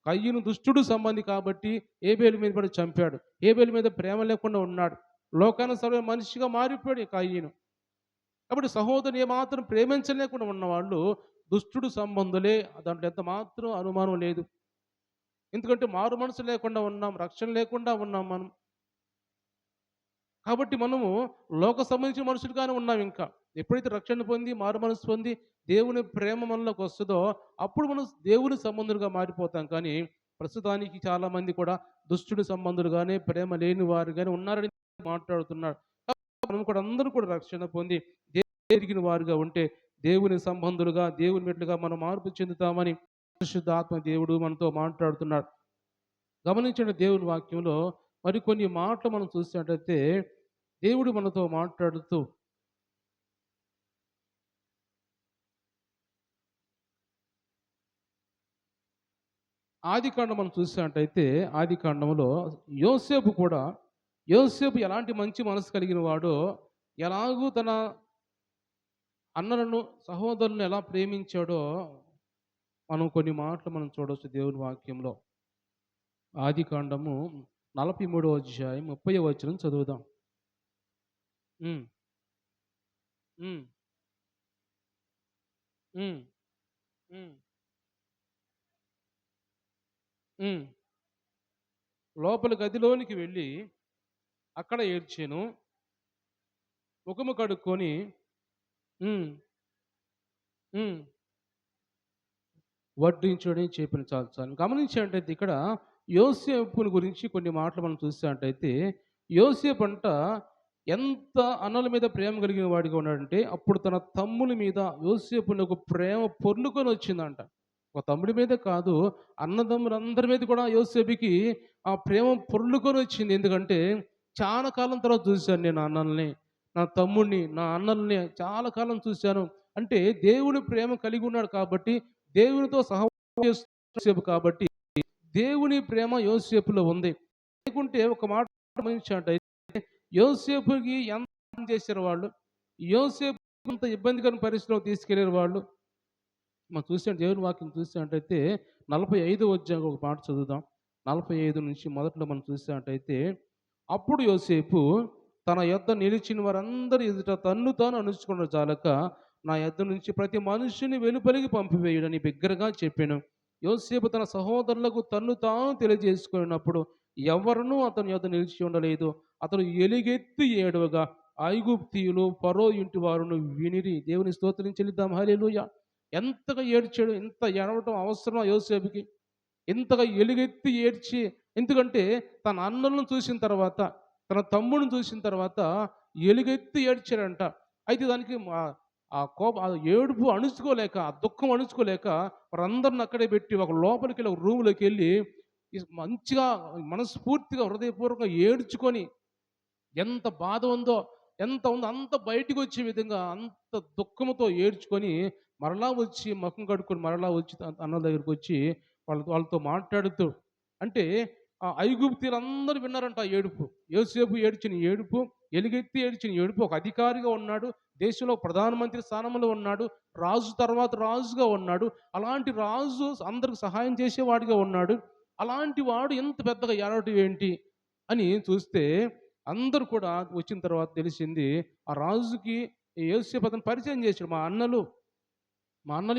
కయ్యను దుష్టుడు సంబంధి కాబట్టి ఏబేలు మీద పడి చంపాడు. ఏబేలు మీద ప్రేమ లేకుండా ఉన్నాడు. లోకానుసరమైన మనిషిగా మారిపోయాడు ఈ కయ్యను. కాబట్టి సహోదరుని ఏమాత్రం ప్రేమించలేకుండా ఉన్నవాళ్ళు దుష్టుడు సంబంధులే, దాంట్లో ఎంత మాత్రం అనుమానం లేదు. ఎందుకంటే మారు మనసు లేకుండా ఉన్నాం, రక్షణ లేకుండా ఉన్నాం మనం. కాబట్టి మనము లోక సంబంధించిన మనుషులుగానే ఉన్నాం ఇంకా. ఎప్పుడైతే రక్షణ పొంది మారు మనసు పొంది దేవుని ప్రేమ మనలోకి వస్తుందో అప్పుడు మనం దేవుని సంబంధులుగా మారిపోతాం. కానీ ప్రస్తుతానికి చాలామంది కూడా దుష్టుడి సంబంధులుగానే ప్రేమ లేని వారుగానే ఉన్నారని మాట్లాడుతున్నాడు. మనం కూడా అందరూ కూడా రక్షణ పొంది ఎరిగిన వారుగా ఉంటే దేవుని సంబంధులుగా దేవుని మెట్లుగా మనం మార్పు చెందుతామని పరిశుద్ధ ఆత్మ దేవుడు మనతో మాట్లాడుతున్నాడు. గమనించిన దేవుని వాక్యంలో మరికొన్ని మాటలు మనం చూసినట్లయితే దేవుడు మనతో మాట్లాడుతూ ఆదికాండం మనం చూసినట్టయితే ఆదికాండంలో యోసేపు ఎలాంటి మంచి మనసు కలిగిన వాడో, ఎలాగూ తన అన్నలను సహోదరులను ఎలా ప్రేమించాడో మనం కొన్ని మాటలు మనం చూడవచ్చు దేవుని వాక్యంలో. ఆదికాండము 43వ అధ్యాయం 30వ వచనం చదువుదాం. ఉమ్, ఉమ్, ఉమ్, ఉమ్, ఉమ్. లోపల గదిలోనికి వెళ్ళి అక్కడ ఏడ్చాను, ముఖము కడుక్కొని ఉమ్, ఉమ్, వడ్డించుడని చెప్పిన చాలు చాలు. గమనించినట్టయితే ఇక్కడ యోసేపుని గురించి కొన్ని మాటలు మనం చూసినట్టయితే యోసేపు అంట ఎంత అన్నల మీద ప్రేమ కలిగిన వాడిగా ఉన్నాడంటే అప్పుడు తన తమ్ముల మీద యోసేపుని ఒక ప్రేమ పొర్లుకొని వచ్చిందంట. ఒక తమ్ముడి మీద కాదు, అన్నదమ్ములందరి మీద కూడా యోసేపుకి ఆ ప్రేమ పొర్లుకొని వచ్చింది. ఎందుకంటే చాలా కాలం తర్వాత చూశాను నేను అన్నల్ని, నా తమ్ముడిని, నా అన్నల్ని చాలా కాలం చూశాను. అంటే దేవుని ప్రేమ కలిగి ఉన్నాడు కాబట్టి, దేవునితో సహవాసం కాబట్టి దేవుని ప్రేమ యోసేపులో ఉంది. లేకుంటే ఒక మాట గమనించినట్టయితే యోసేపుకి ఎంత చేశారు వాళ్ళు, యోసేపు కొంత ఇబ్బందికర పరిస్థితిలో తీసుకెళ్లారు వాళ్ళు. మనం చూసే దేవుని వాక్యం చూసినట్టయితే 45వ అధ్యాయం ఒక మాట చదువుదాం. 45 నుంచి మొదట్లో మనం చూసినట్టయితే అప్పుడు యోసేపు తన యొద్ద నిలిచిన వారందరి ఎదుట తన్ను తాను అణుచుకున్న చాలక నా యొద్ద నుంచి ప్రతి మనుషుని వెలుపలికి పంపివేయుడని బిగ్గరగా చెప్పాను. యోసేపు తన సహోదరులకు తన్ను తాను తెలియజేసుకున్నప్పుడు ఎవరునూ అతని యొద్ద నిలిచి ఉండలేదు. అతను ఎలుగెత్తి ఏడవగా ఐగుప్తీయులు ఫరో ఇంటి వారును వినిరి. దేవుని స్తోత్రం చెల్లిద్దాం. హల్లెలూయా. ఎంతగా ఏడ్చాడు, ఎంత ఏడవటం అవసరం యోసేపుకి, ఎంతగా ఎలుగెత్తి ఏడ్చి. ఎందుకంటే తన అన్నలను చూసిన తర్వాత, తన తమ్ముడిని చూసిన తర్వాత ఎలుగెత్తి ఏడ్చాడంట. అయితే దానికి ఆ కోపం, ఆ ఏడుపు అణుచుకోలేక, ఆ దుఃఖం అణుచుకోలేక వారందరిని అక్కడే పెట్టి ఒక లోపలికి వెళ్ళి ఒక రూమ్లోకి వెళ్ళి మంచిగా మనస్ఫూర్తిగా హృదయపూర్వకంగా ఏడ్చుకొని ఎంత బాధ ఉందో, ఎంత ఉందో అంత బయటికి వచ్చే విధంగా అంత దుఃఖంతో ఏడ్చుకొని మరలా వచ్చి ముఖం కడుక్కొని మరలా వచ్చి అన్న దగ్గరికి వచ్చి వాళ్ళతో మాట్లాడుతూ, అంటే ఆ ఐగుప్తీయులందరూ విన్నారంట ఆ ఏడుపు. యోసేపు ఏడ్చిన ఏడుపు, ఎలుగెత్తి ఏడ్చిన ఏడుపు. ఒక అధికారిగా ఉన్నాడు, దేశంలో ప్రధానమంత్రి స్థానంలో ఉన్నాడు, రాజు తర్వాత రాజుగా ఉన్నాడు. అలాంటి రాజు అందరికి సహాయం చేసేవాడిగా ఉన్నాడు. అలాంటి వాడు ఎంత పెద్దగా ఏడవటం ఏంటి అని చూస్తే అందరూ కూడా వచ్చిన తర్వాత తెలిసింది ఆ రాజుకి యోసేపు అతను పరిచయం చేశాడు. మా అన్నలు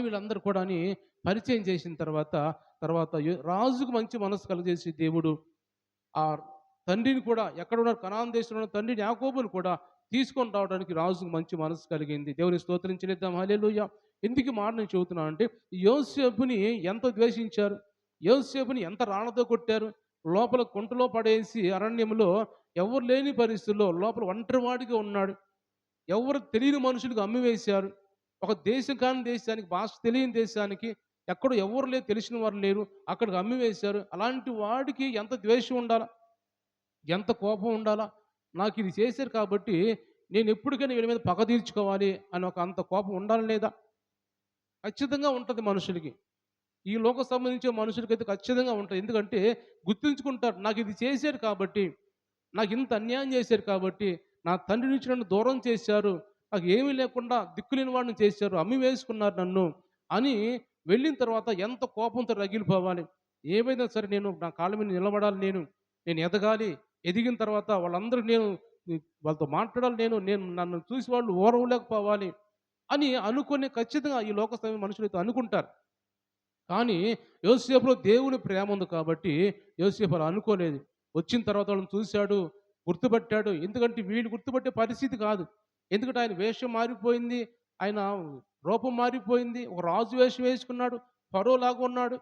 వీళ్ళందరూ కూడా అని పరిచయం చేసిన తర్వాత రాజుకు మంచి మనసు కలుగజేసి దేవుడు ఆ తండ్రిని కూడా ఎక్కడ ఉన్నారు కనాన్ దేశంలో ఉన్న తండ్రిని యాకోబుని కూడా తీసుకొని రావడానికి రాజుకు మంచి మనసు కలిగింది. దేవుని స్తోత్రించలేద్దాం హల్లెలూయా. ఎందుకు ఈ మాట నేను చెబుతున్నాను అంటే, యోసేపుని ఎంత ద్వేషించారు, యోసేపుని ఎంత రాళ్లతో కొట్టారు, లోపల కుంటలో పడేసి అరణ్యంలో ఎవరు లేని పరిస్థితుల్లో లోపల ఒంటరివాడిగా ఉన్నాడు. ఎవరు తెలియని మనుషులకు అమ్మివేశారు. ఒక దేశం కాని దేశానికి, భాష తెలియని దేశానికి, ఎక్కడో ఎవరు లేరు, తెలిసిన వారు లేరు, అక్కడికి అమ్మివేశారు. అలాంటి వాడికి ఎంత ద్వేషం ఉండాలా, ఎంత కోపం ఉండాలా. నాకు ఇది చేశారు కాబట్టి నేను ఎప్పటికైనా వీళ్ళ మీద పగ తీర్చుకోవాలి అని ఒక అంత కోపం ఉండాలి లేదా? ఖచ్చితంగా ఉంటుంది మనుషులకి. ఈ లోక సంబంధించిన మనుషులకైతే ఖచ్చితంగా ఉంటుంది. ఎందుకంటే గుర్తుంచుకుంటారు, నాకు ఇది చేశారు కాబట్టి, నాకు ఇంత అన్యాయం చేశారు కాబట్టి, నా తండ్రి నుంచి నన్ను దూరం చేశారు, నాకు ఏమీ లేకుండా దిక్కులేని వాడిని చేశారు, అమ్మి వేసుకున్నారు నన్ను అని వెళ్ళిన తర్వాత ఎంత కోపంతో రగిలిపోవాలి. ఏమైనా సరే నేను నా కాళ్ళ మీద నిలబడాలి, నేను ఎదగాలి, ఎదిగిన తర్వాత వాళ్ళందరూ నేను వాళ్ళతో మాట్లాడాలి, నేను నన్ను చూసి వాళ్ళు ఓర్వలేకపోవాలి అని అనుకుని ఖచ్చితంగా ఈ లోక మనుషులైతే అనుకుంటారు. కానీ యోసేపులో దేవుని ప్రేమ ఉంది కాబట్టి యోసేపు అలా అనుకోలేదు. వచ్చిన తర్వాత వాళ్ళని చూశాడు, గుర్తుపట్టాడు. ఎందుకంటే వీళ్ళు గుర్తుపట్టే పరిస్థితి కాదు. ఎందుకంటే ఆయన వేషం మారిపోయింది, ఆయన రూపం మారిపోయింది. ఒక రాజు వేషం వేసుకున్నాడు, ఫరోలాగా ఉన్నాడు,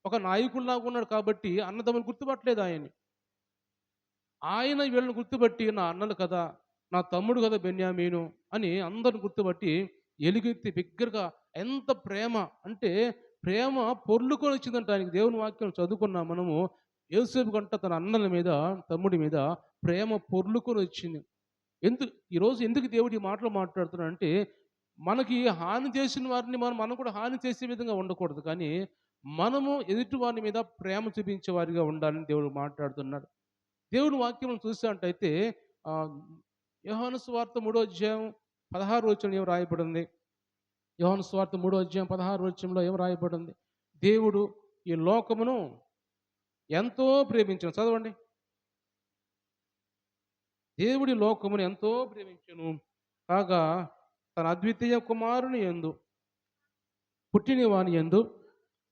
ఒక నాయకుల్లాగా ఉన్నాడు కాబట్టి అన్నదమ్ములు గుర్తుపట్టలేదు ఆయన్ని. ఆయన వీళ్ళని గుర్తుపట్టి నా అన్నలు కదా, నా తమ్ముడు కదా బెన్యామీను అని అందరిని గుర్తుపట్టి ఎలుగెత్తి బిగ్గరగా ఎంత ప్రేమ అంటే ప్రేమ పొర్లుకొని వచ్చిందంట ఆయనకి. దేవుని వాక్యం చదువుకున్నాం మనము. యోసేపు కంట తన అన్నల మీద, తమ్ముడి మీద ప్రేమ పొర్లుకొని వచ్చింది. ఈరోజు ఎందుకు దేవుడు ఈ మాటలు మాట్లాడుతున్నాడు అంటే, మనకి హాని చేసిన వారిని మనం కూడా హాని చేసే విధంగా ఉండకూడదు, కానీ మనము ఎదుటి వారి మీద ప్రేమ చూపించే వారిగా ఉండాలని దేవుడు మాట్లాడుతున్నాడు. దేవుని వాక్యం చూసినట్టయితే యోహాను సువార్త 3వ అధ్యాయం 16వ వచనం ఏం రాయబడింది? యోహాను సువార్త 3వ అధ్యాయం 16వ వచనంలో ఏం రాయబడింది? దేవుడు ఈ లోకమును ఎంతో ప్రేమించను. చదవండి. దేవుడి లోకమును ఎంతో ప్రేమించను కాగా తన అద్వితీయ కుమారుని యందు పుట్టిన వాని యందు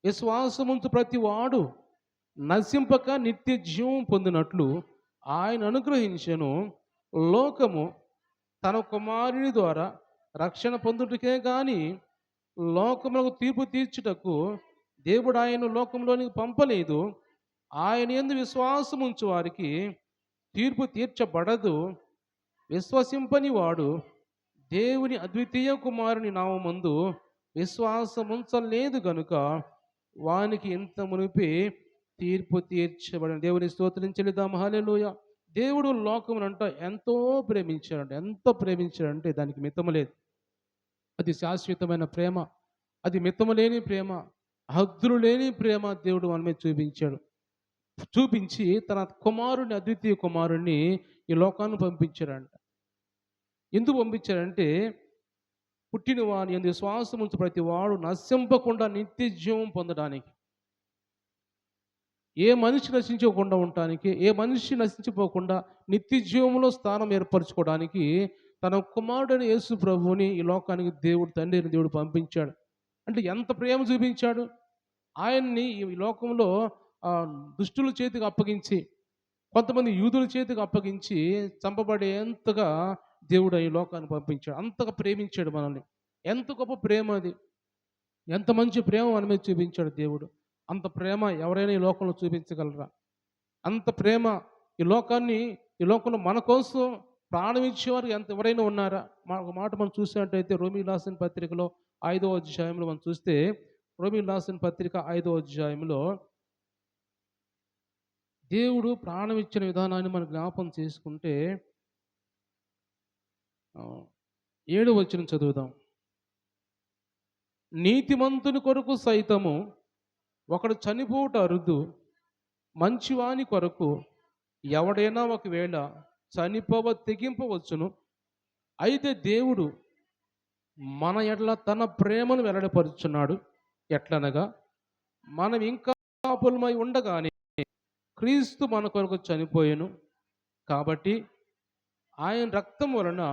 విశ్వాసముంచు ప్రతి వాడు నశింపక నిత్య జీవం పొందినట్లు ఆయన అనుగ్రహించెను. లోకము తన కుమారుని ద్వారా రక్షణ పొందుటకే గాని లోకములకు తీర్పు తీర్చుటకు దేవుడు ఆయన లోకంలోనికి పంపలేదు. ఆయన యందు విశ్వాసముంచు వారికి తీర్పు తీర్చబడదు. విశ్వసింపని వాడు దేవుని అద్వితీయ కుమారుని నామమందు విశ్వాసముంచలేదు గనుక వానికి ఇంత మునిపే తీర్పు తీర్చబడిన. దేవుని స్తోత్రించెదం హల్లెలూయా. దేవుడు లోకమునంట ఎంతో ప్రేమించాడంట. ఎంత ప్రేమించాడంటే దానికి మితము లేదు. అది శాశ్వతమైన ప్రేమ, అది మితము లేని ప్రేమ, హద్దులు లేని ప్రేమ దేవుడు మన మీద చూపించాడు. చూపించి తన కుమారుని, అద్వితీయ కుమారుణ్ణి ఈ లోకాన్ని పంపించాడంట. ఎందుకు పంపించాడంటే, పుట్టిన వాని యందు విశ్వాసం ఉంచు ప్రతి వాడు నశింపకుండా నిత్య జీవం పొందడానికి, ఏ మనిషి నశించకుండా ఉండటానికి, ఏ మనిషి నశించిపోకుండా నిత్య జీవంలో స్థానం ఏర్పరచుకోవడానికి తన కుమారుడైన యేసు ప్రభువుని ఈ లోకానికి దేవుడు, తండ్రిని దేవుడు పంపించాడు. అంటే ఎంత ప్రేమ చూపించాడు. ఆయన్ని ఈ లోకంలో దుష్టుల చేతికి అప్పగించి, కొంతమంది యూదుల చేతికి అప్పగించి చంపబడేంతగా దేవుడు ఈ లోకాన్ని పంపించాడు. అంతగా ప్రేమించాడు మనల్ని. ఎంత గొప్ప ప్రేమ అది! ఎంత మంచి ప్రేమ మన మీద చూపించాడు దేవుడు. అంత ప్రేమ ఎవరైనా ఈ లోకంలో చూపించగలరా? అంత ప్రేమ ఈ లోకంలో మన కోసం ప్రాణం ఇచ్చేవారు ఎవరైనా ఉన్నారా? ఒక మాట మనం చూసినట్టయితే రోమీయులకు రాసిన పత్రికలో 5వ అధ్యాయంలో మనం చూస్తే, రోమీయులకు రాసిన పత్రిక 5వ అధ్యాయంలో దేవుడు ప్రాణం ఇచ్చిన విధానాన్ని మనం జ్ఞాపకం చేసుకుంటే 7వ వచనం చదువుదాం. నీతిమంతుని కొరకు సైతము ఒకడు చనిపోవుట అరుదు, మంచివాని కొరకు ఎవడైనా ఒకవేళ చనిపోవ తెగింపవచ్చును. అయితే దేవుడు మన ఎడల తన ప్రేమను వెల్లడిపరుచున్నాడు. ఎట్లనగా, మనం ఇంకా పాపులమై ఉండగానే క్రీస్తు మన కొరకు చనిపోయెను. కాబట్టి ఆయన రక్తం వలన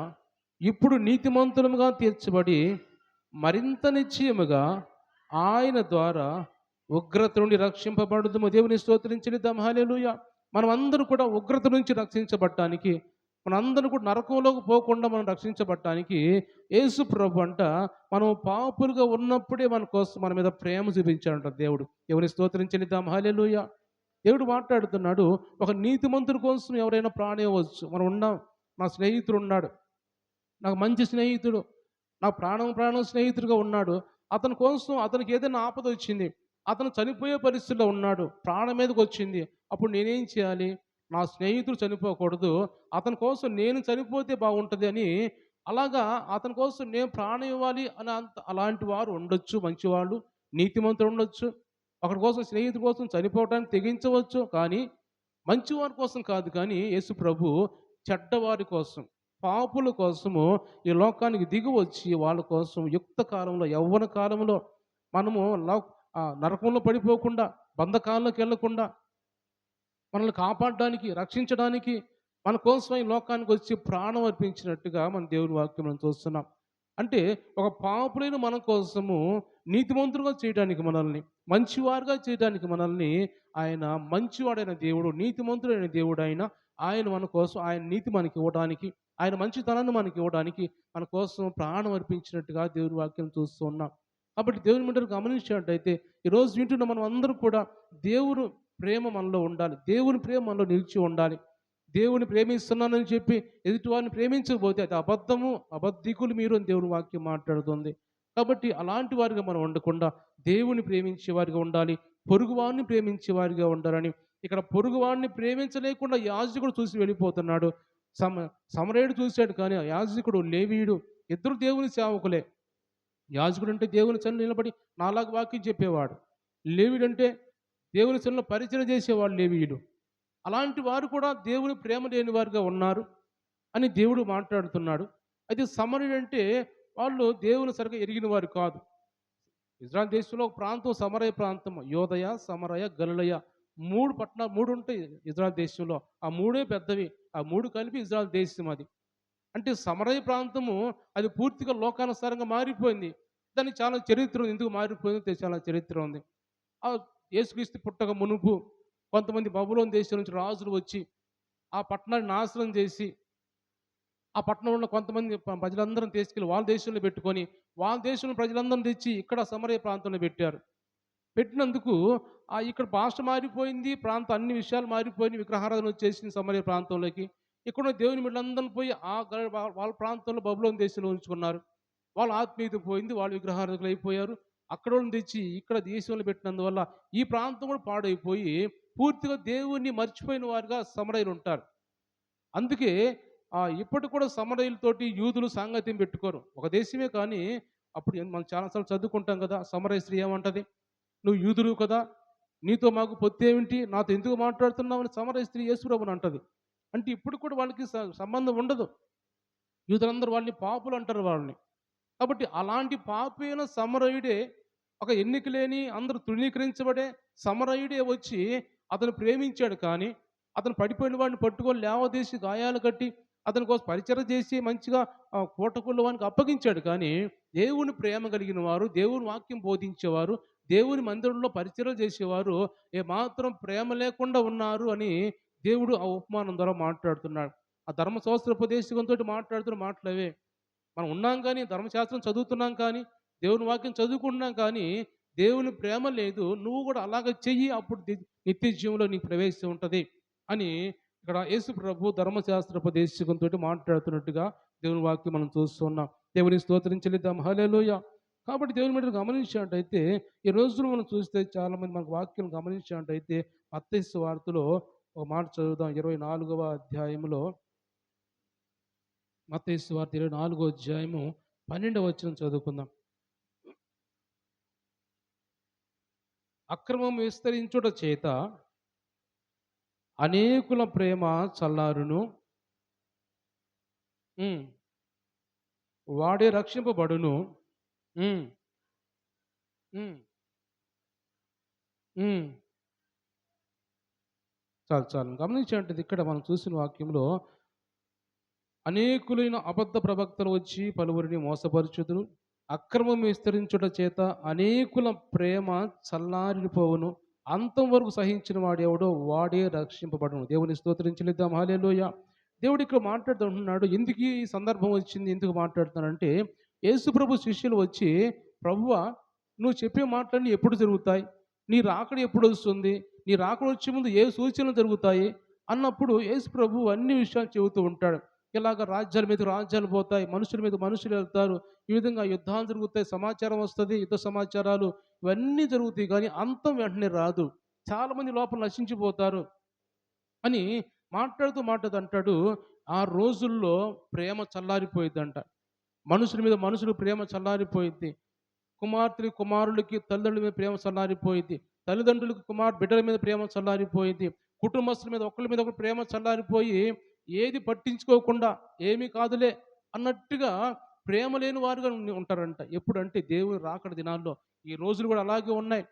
ఇప్పుడు నీతిమంతులముగా తీర్చబడి మరింత నిశ్చయముగా ఆయన ద్వారా ఉగ్రత నుండి రక్షింపబడుదుము. దేవుని స్తోత్రించెదం హల్లెలూయా. మనమందరం కూడా ఉగ్రత నుంచి రక్షించబడటానికి, మనందరం కూడా నరకంలోకి పోకుండా మనం రక్షించబడటానికి యేసు ప్రభు అంట మనం పాపులుగా ఉన్నప్పుడే మన కోసం మన మీద ప్రేమ చూపించాడంట దేవుడు. ఎవరిని స్తోత్రం చెల్లిద్దాం. హల్లెలూయా. దేవుడు మాట్లాడుతున్నాడు. ఒక నీతిమంతుడి కోసం ఎవరైనా ప్రాణం ఇవ్వచ్చు. మనం ఉన్నాం. నా స్నేహితుడు ఉన్నాడు. నాకు మంచి స్నేహితుడు. నా ప్రాణం ప్రాణం స్నేహితుడిగా ఉన్నాడు. అతని కోసం అతనికి ఏదైనా ఆపద వచ్చింది. అతను చనిపోయే పరిస్థితిలో ఉన్నాడు. ప్రాణం మీదకొచ్చింది. అప్పుడు నేనేం చేయాలి? నా స్నేహితుడు చనిపోకూడదు. అతని కోసం నేను చనిపోతే బాగుంటది అని అలాగా అతని కోసం నేను ప్రాణం ఇవ్వాలి అని అలాంటి వారు ఉండొచ్చు. మంచివాళ్ళు, నీతిమంతులు ఉండొచ్చు. ఒకడి కోసం స్నేహితుడి కోసం చనిపోవడానికి తెగించవచ్చు. కానీ మంచివారి కోసం కాదు కానీ యేసు ప్రభు చెడ్డవారి కోసం, పాపుల కోసము ఈ లోకానికి దిగి వచ్చి వాళ్ళ కోసం యుక్త కాలంలో, యవ్వన కాలంలో మనము నరకంలో పడిపోకుండా, బంధకాల్లోకి వెళ్ళకుండా మనల్ని కాపాడడానికి, రక్షించడానికి మన కోసం ఈ లోకానికి వచ్చి ప్రాణం అర్పించినట్టుగా మన దేవుని వాక్యం మనం చూస్తున్నాం. అంటే ఒక పాపులైన మన కోసము నీతిమంతులుగా చేయడానికి మనల్ని, మంచివారుగా చేయడానికి మనల్ని ఆయన మంచివాడైన దేవుడు, నీతిమంతుడైన దేవుడు ఆయన మన కోసం ఆయన నీతి మనకి ఇవ్వడానికి, ఆయన మంచితనాన్ని మనకి ఇవ్వడానికి మన కోసం ప్రాణం అర్పించినట్టుగా దేవుని వాక్యం చూస్తూ ఉన్నాం. కాబట్టి దేవుని బిడ్డలు గమనించినట్టయితే ఈరోజు వింటున్న మనం అందరూ కూడా దేవుని ప్రేమ మనలో ఉండాలి. దేవుని ప్రేమ మనలో నిలిచి ఉండాలి. దేవుని ప్రేమిస్తున్నానని చెప్పి ఎదుటివారిని ప్రేమించకపోతే అది అబద్ధము, అబద్ధికులు మీరు అని దేవుని వాక్యం మాట్లాడుతుంది. కాబట్టి అలాంటి వారిగా మనం ఉండకుండా దేవుని ప్రేమించే వారిగా ఉండాలి. పొరుగువారిని ప్రేమించే వారిగా ఉండాలని ఇక్కడ పొరుగువాడిని ప్రేమించలేకుండా యాజకుడు చూసి వెళ్ళిపోతున్నాడు. సమరయుడు చూశాడు కానీ ఆ యాజకుడు లేవీయుడు ఇద్దరు దేవుని సేవకులే. యాజకుడు అంటే దేవుని సన్నిధిలో నిలబడి నాలాగా వాక్యం చెప్పేవాడు. లేవీయుడంటే దేవుని సన్నిధిలో పరిచయం చేసేవాడు లేవీయుడు. అలాంటి వారు కూడా దేవుని ప్రేమ లేని వారుగా ఉన్నారు అని దేవుడు మాట్లాడుతున్నాడు. అయితే సమరయుడు అంటే వాళ్ళు దేవుని సరిగ్గా ఎరిగిన వారు కాదు. ఇజ్రాయెల్ దేశంలో ఒక ప్రాంతం సమరయ ప్రాంతం. యోదయ, సమరయ, గలిలయ 3 ఉంటాయి ఇజ్రాయెల్ దేశంలో. ఆ 3 పెద్దవి. ఆ 3 కలిపి ఇజ్రాయెల్ దేశం అది. అంటే సమరయ ప్రాంతము అది పూర్తిగా లోకానుసారంగా మారిపోయింది. దానికి చాలా చరిత్ర ఉంది. ఎందుకు మారిపోయిందో చాలా చరిత్ర ఉంది. ఆ యేసుక్రీస్తు పుట్టక మునుపు కొంతమంది బబులోను దేశం నుంచి రాజులు వచ్చి ఆ పట్టణాన్ని నాశనం చేసి ఆ పట్టణంలో ఉన్న కొంతమంది ప్రజలందరం తీసుకెళ్ళి వాళ్ళ దేశంలో పెట్టుకొని వాళ్ళ దేశంలో ప్రజలందరం తెచ్చి ఇక్కడ సమరయ ప్రాంతంలో పెట్టారు. పెట్టినందుకు ఇక్కడ భాష మారిపోయింది, ప్రాంతం అన్ని విషయాలు మారిపోయినాయి. విగ్రహారాధన వచ్చేసింది సమరయ ప్రాంతంలోకి. ఇక్కడ దేవుని బిడ్డలందరూ పోయి వాళ్ళ ప్రాంతంలో బబులోను దేశంలో ఉంచుకున్నారు. వాళ్ళ ఆత్మీయత పోయింది, వాళ్ళు విగ్రహారాధకులు అయిపోయారు. అక్కడ వాళ్ళని తెచ్చి ఇక్కడ దేశంలో పెట్టినందువల్ల ఈ ప్రాంతం కూడా పాడైపోయి పూర్తిగా దేవుణ్ణి మర్చిపోయిన వారుగా సమరయులు ఉంటారు. అందుకే ఇప్పటికి కూడా సమరయులతోటి యూదులు సాంగత్యం పెట్టుకోరు. ఒక దేశమే కానీ అప్పుడు మనం చాలాసార్లు చదువుకుంటాం కదా. సమరయ స్త్రీ ఏమంటది? నువ్వు యూదులు కదా, నీతో మాకు పొత్తు ఏమిటి, నాతో ఎందుకు మాట్లాడుతున్నావు అని సమరయ స్త్రీ యేసుప్రభుని అంటది. అంటే ఇప్పుడు కూడా వాళ్ళకి సంబంధం ఉండదు. యూదులందరూ వాళ్ళని పాపులు అంటారు వాళ్ళని. కాబట్టి అలాంటి పాపైన సమరయుడే, ఒక ఎన్నిక లేని అందరూ తృణీకరించబడే సమరయుడే వచ్చి అతను ప్రేమించాడు. కానీ అతను పడిపోయిన వాడిని పట్టుకొని లేవదీసి గాయాలు కట్టి అతని కోసం పరిచయం చేసి మంచిగా పూటకుళ్ళ వానికి అప్పగించాడు. కానీ దేవుని ప్రేమ కలిగిన వారు, దేవుని వాక్యం బోధించేవారు, దేవుని మందిరంలో పరిచయం చేసేవారు ఏమాత్రం ప్రేమ లేకుండా ఉన్నారు అని దేవుడు ఆ ఉపమానం ద్వారా మాట్లాడుతున్నాడు. ఆ ధర్మశాస్త్రోపదేశకంతో మాట్లాడుతున్న మాటలవే. మనం ఉన్నాం కానీ, ధర్మశాస్త్రం చదువుతున్నాం కానీ, దేవుని వాక్యం చదువుకుంటున్నాం కానీ దేవుని ప్రేమ లేదు. నువ్వు కూడా అలాగ చెయ్యి, అప్పుడు నిత్య జీవంలో నీకు ప్రవేశం ఉంటుంది అని ఇక్కడ యేసు ప్రభు ధర్మశాస్త్రోపదేశకంతో మాట్లాడుతున్నట్టుగా దేవుని వాక్యం మనం చూస్తున్నాం. దేవుని స్తోత్రం చెల్లిద్దాం. హల్లెలూయా. కాబట్టి దేవుని మీద గమనించినట్టయితే ఈ రోజులు మనం చూస్తే చాలామంది మనకు వాక్యం గమనించినట్టయితే మత్తయి సువార్తలో ఒక మాట చదువుదాం. 24వ అధ్యాయంలో మత్తయి సువార్త 24వ అధ్యాయము 12వ వచనం చదువుకుందాం. అక్రమం విస్తరించుట చేత అనేకుల ప్రేమ చల్లారును, వాడే రక్షింపబడును. చాలు గమనించినట్టు ఇక్కడ మనం చూసిన వాక్యంలో అనేకులైన అబద్ధ ప్రవక్తలు వచ్చి పలువురిని మోసపరుచుదురు, అక్రమం విస్తరించుట చేత అనేకుల ప్రేమ చల్లారిపోవును, అంతం వరకు సహించిన వాడు ఎవడో వాడే రక్షింపబడను. దేవుని స్తోత్రం చెల్లిద్దాం. హల్లెలూయా. దేవుడు ఇక్కడ మాట్లాడుతుంటున్నాడు. ఎందుకు ఈ సందర్భం వచ్చింది? ఎందుకు మాట్లాడుతున్నానంటే, యేసుప్రభు శిష్యులు వచ్చి, ప్రభువా, నువ్వు చెప్పే మాటలన్నీ ఎప్పుడు జరుగుతాయి? నీ రాకడ ఎప్పుడొస్తుంది? నీ రాకడ వచ్చే ముందు ఏ సూచనలు జరుగుతాయి? అన్నప్పుడు యేసు ప్రభు అన్ని విషయాలు చెబుతూ ఉంటాడు. ఇలాగ రాజ్యాల మీద రాజ్యాలు పోతాయి, మనుషుల మీద మనుషులు వెళ్తారు, ఈ విధంగా యుద్ధాలు జరుగుతాయి, సమాచారం వస్తుంది, యుద్ధ సమాచారాలు ఇవన్నీ జరుగుతాయి, కానీ అంతం వెంటనే రాదు. చాలామంది లోపల నశించిపోతారు అని మాట్లాడుతూ అంటాడు. ఆ రోజుల్లో ప్రేమ చల్లారిపోయిద్దంట. మనుషుల మీద మనుషులు ప్రేమ చల్లారిపోయిద్ది. కుమార్తెలు కుమారులకి తల్లిదండ్రుల మీద ప్రేమ చల్లారిపోయింది. తల్లిదండ్రులకు బిడ్డల మీద ప్రేమ చల్లారిపోయింది. కుటుంబస్తుల మీద ఒకళ్ళ మీద ఒకరు ప్రేమ చల్లారిపోయి ఏది పట్టించుకోకుండా ఏమీ కాదులే అన్నట్టుగా ప్రేమ లేని వారుగా ఉంటారంట. ఎప్పుడంటే దేవుని రాకడ దినాల్లో. ఈ రోజులు కూడా అలాగే ఉన్నాయి.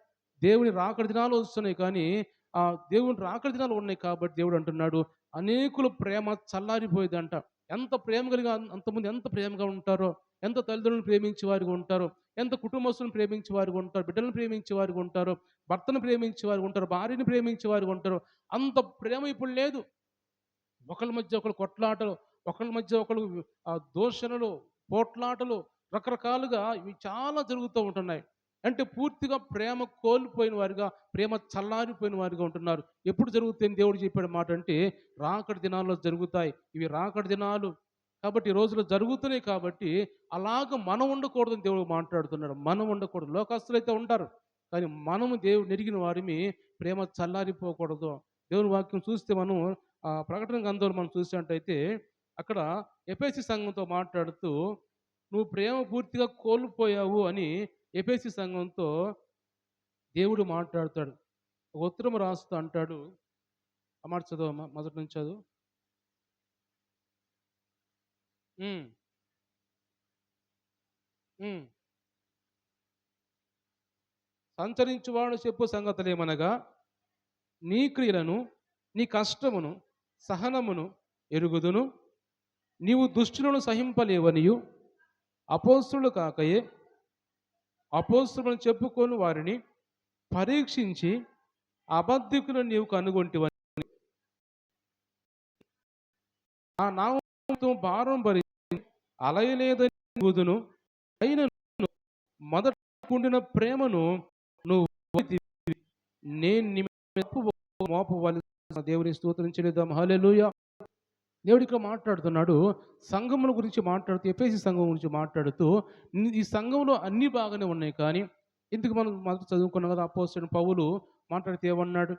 దేవుని రాకడ దినాలు వస్తున్నాయి, కానీ ఆ దేవుని రాకడ దినాలు ఉన్నాయి కాబట్టి దేవుడు అంటున్నాడు, అనేకుల ప్రేమ చల్లారిపోయేదంట. ఎంత ప్రేమ కలిగి అంతమంది ఎంత ప్రేమగా ఉంటారో, ఎంత తల్లిదండ్రులను ప్రేమించే వారిగా ఉంటారో, ఎంత కుటుంబస్తులను ప్రేమించే వారిగా ఉంటారు, బిడ్డలను ప్రేమించే వారిగా ఉంటారు, భర్తను ప్రేమించే వారిగా ఉంటారు, భార్యను ప్రేమించే వారిగా ఉంటారు. అంత ప్రేమ ఇప్పుడు లేదు. ఒకళ్ళ మధ్య ఒకళ్ళు కొట్లాటలు, ఒకళ్ళ మధ్య ఒకళ్ళు దూషణలు, పోట్లాటలు, రకరకాలుగా ఇవి చాలా జరుగుతూ ఉంటున్నాయి. అంటే పూర్తిగా ప్రేమ కోల్పోయిన వారిగా, ప్రేమ చల్లారిపోయిన వారిగా ఉంటున్నారు. ఎప్పుడు జరుగుతాయని దేవుడు చెప్పాడు మాట అంటే, రాకడ దినాల్లో జరుగుతాయి. ఇవి రాకడ దినాలు కాబట్టి ఈ రోజులు జరుగుతున్నాయి కాబట్టి అలాగ మనం ఉండకూడదని దేవుడు మాట్లాడుతున్నాడు. మనం ఉండకూడదు. లోకస్తులైతే ఉంటారు, కానీ మనము దేవుడు నెరిగిన వారిని ప్రేమ చల్లారిపోకూడదు. దేవుని వాక్యం చూస్తే మనం ప్రకటన గ్రంథంలో మనం చూసినట్టయితే అక్కడ ఎఫెసీ సంఘంతో మాట్లాడుతూ, నువ్వు ప్రేమ పూర్తిగా కోల్పోయావు అని ఎఫెసీ సంఘంతో దేవుడు మాట్లాడతాడు. ఒక ఉత్తరం రాస్తూ అంటాడు. ఆ మాట చదవమ్మా, మొదటి నుంచి చదువు. ఉమ్, ఉమ్. సంచరించువాడు చెప్పు సంగతులేమనగా, నీ క్రియలను, నీ కష్టమును, సహనమును ఎరుగుదును. నీవు దుష్టులను సహింపలేవనియు, అపోస్తులు కాకయే అపోస్తులను చెప్పుకొని వారిని పరీక్షించి అబద్ధికులను నీవు కనుగొంటివని, ఆ నామముతో భారం భరించి అలయలేదని ఎరుగుదును. అయిన మొదట ఉండిన ప్రేమను నువ్వు నేను నీ మీద మోపవలసిన దేవుని స్తోత్రం చెల్లిద్దాం. హల్లెలూయా. దేవుడు ఇక్కడ మాట్లాడుతున్నాడు. సంఘముల గురించి మాట్లాడుతూ, ఎఫెసీ సంఘం గురించి మాట్లాడుతూ, ఈ సంఘంలో అన్నీ బాగానే ఉన్నాయి, కానీ ఇందుకు మనం మొదట చదువుకున్నాం కదా, అపోస్తలుడైన పౌలు మాట్లాడితే ఏమన్నాడు?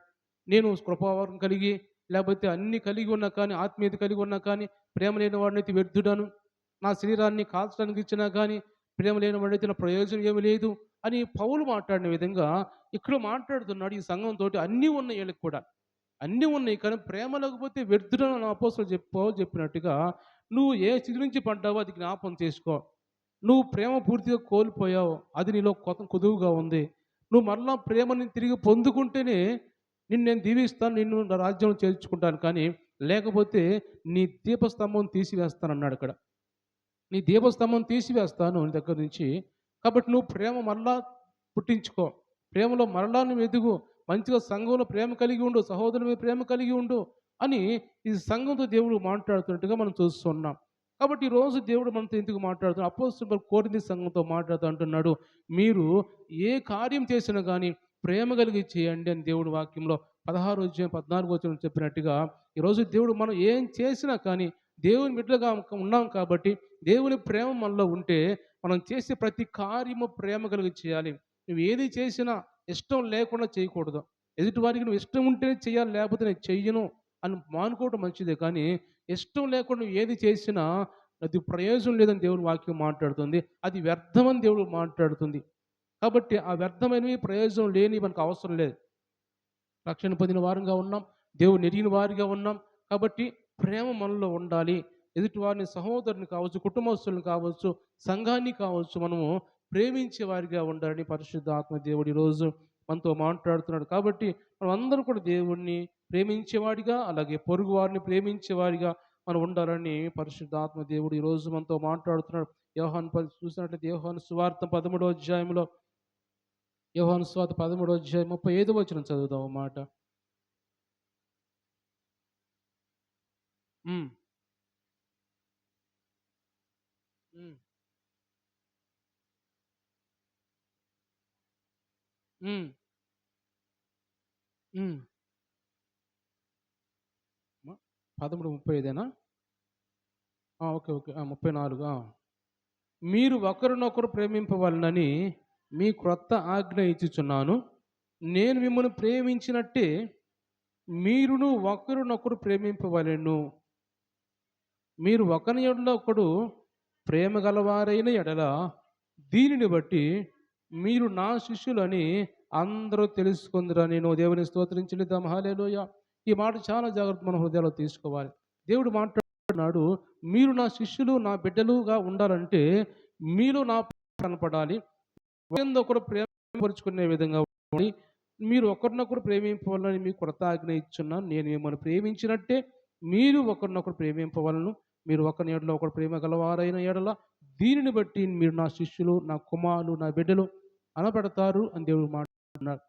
నేను కృపావరం కలిగి, లేకపోతే అన్ని కలిగి ఉన్నా కానీ, ఆత్మీయత కలిగి ఉన్నా కానీ, ప్రేమ లేని వాడినైతే వ్యర్థుడను. నా శరీరాన్ని కాల్చడానికి ఇచ్చినా కానీ ప్రేమ లేని వాడైతే నా ప్రయోజనం ఏమి లేదు అని పౌలు మాట్లాడిన విధంగా ఇక్కడ మాట్లాడుతున్నాడు. ఈ సంఘంతో అన్నీ ఉన్నాయి, వీళ్ళకి కూడా అన్నీ ఉన్నాయి, కానీ ప్రేమ లేకపోతే వ్యర్థుడని అపోస్తలుడు పౌలు చెప్పినట్టుగా, నువ్వు ఏ స్థితి నుంచి పడ్డావో అది జ్ఞాపకం చేసుకో. నువ్వు ప్రేమ పూర్తిగా కోల్పోయావు, అది నీలో కొత్త కొదువుగా ఉంది. నువ్వు మరలా ప్రేమని తిరిగి పొందుకుంటేనే నిన్ను నేను దీవిస్తాను, నిన్ను నా రాజ్యంలో చేర్చుకుంటాను, కానీ లేకపోతే నీ దీపస్తంభం తీసివేస్తానన్నాడు అక్కడ. నీ దీపస్తంభం తీసివేస్తాను నీ దగ్గర నుంచి. కాబట్టి నువ్వు ప్రేమ మరలా పుట్టించుకో, ప్రేమలో మరలా నువ్వు ఎదుగు, మంచిగా సంఘంలో ప్రేమ కలిగి ఉండు, సహోదరుల మీద ప్రేమ కలిగి ఉండు అని ఈ సంఘంతో దేవుడు మాట్లాడుతున్నట్టుగా మనం చూస్తున్నాం. కాబట్టి ఈరోజు దేవుడు మనతో ఎందుకు మాట్లాడుతున్నాడు? అపోస్తలుడు కొరింథీ సంఘంతో మాట్లాడుతూ అంటున్నాడు, మీరు ఏ కార్యం చేసినా కానీ ప్రేమ కలిగి చేయండి అని దేవుడు వాక్యంలో 16 అధ్యాయం 14 వచనం చెప్పినట్టుగా, ఈరోజు దేవుడు మనం ఏం చేసినా కానీ దేవుని బిడ్డలుగా ఉన్నాం కాబట్టి దేవుని ప్రేమ మనలో ఉంటే మనం చేసే ప్రతి కార్యము ప్రేమ కలిగి చేయాలి. నువ్వు ఏది చేసినా ఇష్టం లేకుండా చేయకూడదు. ఎదుటి వారికి నువ్వు ఇష్టం ఉంటేనే చేయాలి, లేకపోతే నేను చెయ్యను అని మానుకోవడం మంచిదే, కానీ ఇష్టం లేకుండా నువ్వు ఏది చేసినా అది ప్రయోజనం లేదని దేవుని వాక్యం మాట్లాడుతుంది. అది వ్యర్థమని దేవుడు మాట్లాడుతుంది. కాబట్టి ఆ వ్యర్థమైనవి, ప్రయోజనం లేని మనకు అవసరం లేదు. రక్షణ పొందిన వారుగా ఉన్నాం, దేవుడు ఎరిగిన వారిగా ఉన్నాం, కాబట్టి ప్రేమ మనలో ఉండాలి. ఎదుటి వారిని, సహోదరుని కావచ్చు, కుటుంబస్తులను కావచ్చు, సంఘాన్ని కావచ్చు, మనము ప్రేమించే వారిగా ఉండాలని పరిశుద్ధ ఆత్మ దేవుడు ఈరోజు మనతో మాట్లాడుతున్నాడు. కాబట్టి మనం అందరూ కూడా దేవుణ్ణి ప్రేమించేవాడిగా, అలాగే పొరుగు వారిని ప్రేమించేవారిగా మనం ఉండాలని పరిశుద్ధ ఆత్మ దేవుడు ఈరోజు మనతో మాట్లాడుతున్నాడు. యోహాను చూసినట్లయితే యోహాను సువార్త 13వ అధ్యాయంలో యోహాను సువార్త 13 అధ్యాయం 35 వచనం చదువుదాం ఒక మాట. హ్మ్. హ్మ్. హ్మ్. హ్మ్. మ 13:35 ఓకే. ఓకే. 34 మీరు ఒకరినొకరు ప్రేమింపవలెనని మీ క్రొత్త ఆజ్ఞ ఇచ్చుచున్నాను. నేను మిమ్మల్ని ప్రేమించినట్టే మీరును ఒకరినొకరు ప్రేమింపవలెను. మీరు ఒకని యెడల ఒకడు ప్రేమ గలవారైన ఎడల దీనిని బట్టి మీరు నా శిష్యులని అందరూ తెలుసుకుందురని. నేను దేవుని స్తోత్రించుదాం. హల్లెలూయా. ఈ మాట చాలా జాగ్రత్త మన హృదయాల్లో తీసుకోవాలి. దేవుడు మాట్లాడుతున్నాడు, మీరు నా శిష్యులు నా బిడ్డలుగా ఉండాలంటే మీలో నా ప్రేమ కనపడాలి. ఒకరినొకరు ప్రేమపరుచుకునే విధంగా ఉండి మీరు ఒకరినొకరు ప్రేమింపవాలని మీకు కృత ఆజ్ఞ ఇచ్చున్నాను. నేను మిమ్మల్ని ప్రేమించినట్టే మీరు ఒకరినొకరు ప్రేమింపవలను. మీరు ఒకరి యెడల ఒకడు ప్రేమ గలవారైన యెడల దీనిని బట్టి మీరు నా శిష్యులు, నా కుమారులు, నా బిడ్డలు అనబడతారు అని దేవుడు మాట్లాడుతున్నాడు.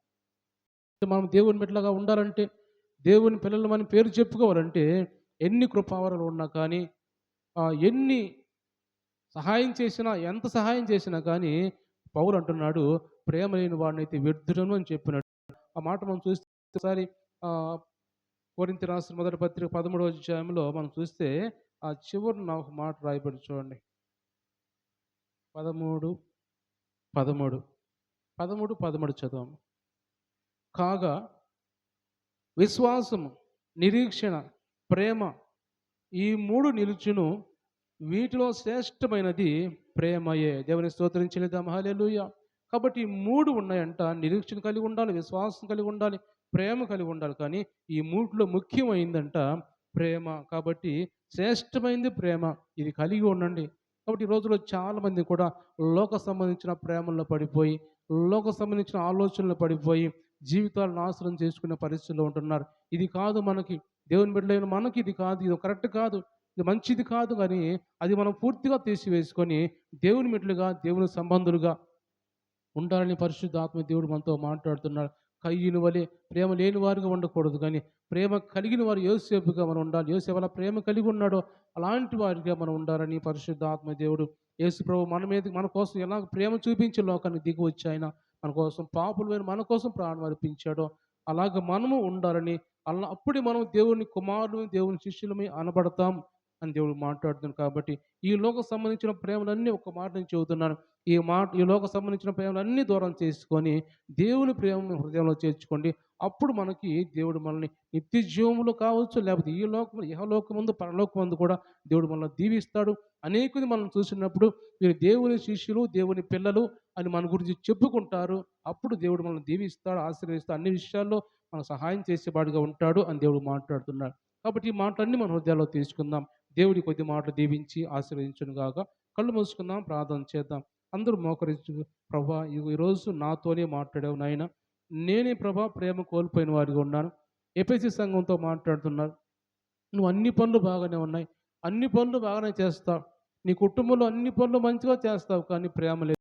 మనం దేవుని బిడ్డలుగా ఉండాలంటే, దేవుని పిల్లలు మనం పేరు చెప్పుకోవాలంటే ఎన్ని కృపావరాలు ఉన్నా కానీ, ఎన్ని సహాయం చేసినా, ఎంత సహాయం చేసినా కానీ పౌలు అంటున్నాడు, ప్రేమ లేని వాడినైతే వ్యర్థుడను అని చెప్పినాడు. ఆ మాట మనం చూస్తే ఒకసారి ఆహ్, కొరింథీ రాసిన మొదటి పత్రిక 13వ అధ్యాయంలో మనం చూస్తే ఆ చివరన ఒక మాట రాయబడి చూడండి. 13, 13, 13 చదవము. కాగా విశ్వాసము, నిరీక్షణ, ప్రేమ ఈ 3 నిలుచును. వీటిలో శ్రేష్టమైనది ప్రేమయే. దేవుని స్తోత్రం చెల్లిద్దాం. హల్లెలూయా. కాబట్టి ఈ 3 ఉన్నాయంట. నిరీక్షణ కలిగి ఉండాలి, విశ్వాసం కలిగి ఉండాలి, ప్రేమ కలిగి ఉండాలి. కానీ ఈ మూటిలో ముఖ్యమైందంట ప్రేమ. కాబట్టి శ్రేష్టమైంది ప్రేమ. ఇది కలిగి ఉండండి. కాబట్టి ఈ రోజుల్లో చాలామంది కూడా లోక సంబంధించిన ప్రేమల్లో పడిపోయి, లోక సంబంధించిన ఆలోచనలు పడిపోయి, జీవితాలు నాశనం చేసుకునే పరిస్థితుల్లో ఉంటున్నారు. ఇది కాదు మనకి. దేవుని బిడ్డలైన మనకి ఇది కాదు. ఇది కరెక్ట్ కాదు. ఇది మంచిది కాదు కానీ అది మనం పూర్తిగా తీసివేసుకొని దేవుని బిడ్డలుగా, దేవుని సంబంధులుగా ఉండాలని పరిశుద్ధాత్మ దేవుడు మనతో మాట్లాడుతున్నాడు. కయ్యూని వలె ప్రేమ లేని వారుగా ఉండకూడదు కానీ ప్రేమ కలిగిన వారు యోసేపుగా మనం ఉండాలి. యోసేపు ఎలా ప్రేమ కలిగి ఉన్నాడో అలాంటి వారిగా మనం ఉండాలని పరిశుద్ధాత్మ దేవుడు యేసు ప్రభు మన మీద మన కోసం ఎలా ప్రేమ చూపించి లోకానికి దిగి వచ్చి ఆయన మన కోసం పాపులమైన మన కోసం ప్రాణం అర్పించాడో అలాగ మనము ఉండాలని అలా అప్పుడే మనం దేవుని కుమారులు దేవుని శిష్యులమై అనబడతాం అని దేవుడు మాట్లాడుతున్నాడు. కాబట్టి ఈ లోక సంబంధించిన ప్రేమలన్నీ ఒక మాట నేను చెబుతున్నాను. ఈ లోక సంబంధించిన ప్రేమలన్నీ దూరం చేసుకొని దేవుని ప్రేమను హృదయంలో చేర్చుకోండి. అప్పుడు మనకి దేవుడు మనల్ని నిత్య జీవములో కావచ్చు, లేకపోతే ఈ లోకం ఇహలోకమందు పరలోకమందు కూడా దేవుడు మనల్ని దీవిస్తాడు. అనేకులు మనం చూసినప్పుడు వీరు దేవుని శిష్యులు, దేవుని పిల్లలు అని మన గురించి చెప్పుకుంటారు. అప్పుడు దేవుడు మనల్ని దీవిస్తాడు, ఆశీర్వదిస్తాడు. అన్ని విషయాల్లో మన సహాయం చేసేవాడుగా ఉంటాడు అని దేవుడు మాట్లాడుతున్నాడు. కాబట్టి ఈ మాటలన్నీ మన హృదయాల్లో తీసుకుందాం. దేవుడి కొద్ది మాటలు దీవించి ఆశీర్వదించును గాక. కళ్ళు మూసుకుందాం, ప్రార్థన చేద్దాం. అందరూ మోకరించి, ప్రభా ఈరోజు నాతోనే మాట్లాడావు నాయన. నేనే ప్రభా ప్రేమ కోల్పోయిన వారిగా ఉన్నాను. ఎఫెసీ సంఘంతో మాట్లాడుతున్నారు. నువ్వు అన్ని పనులు బాగానే ఉన్నాయి. అన్ని పనులు బాగానే చేస్తావు. నీ కుటుంబంలో అన్ని పనులు మంచిగా చేస్తావు. కానీ ప్రేమ లేదు.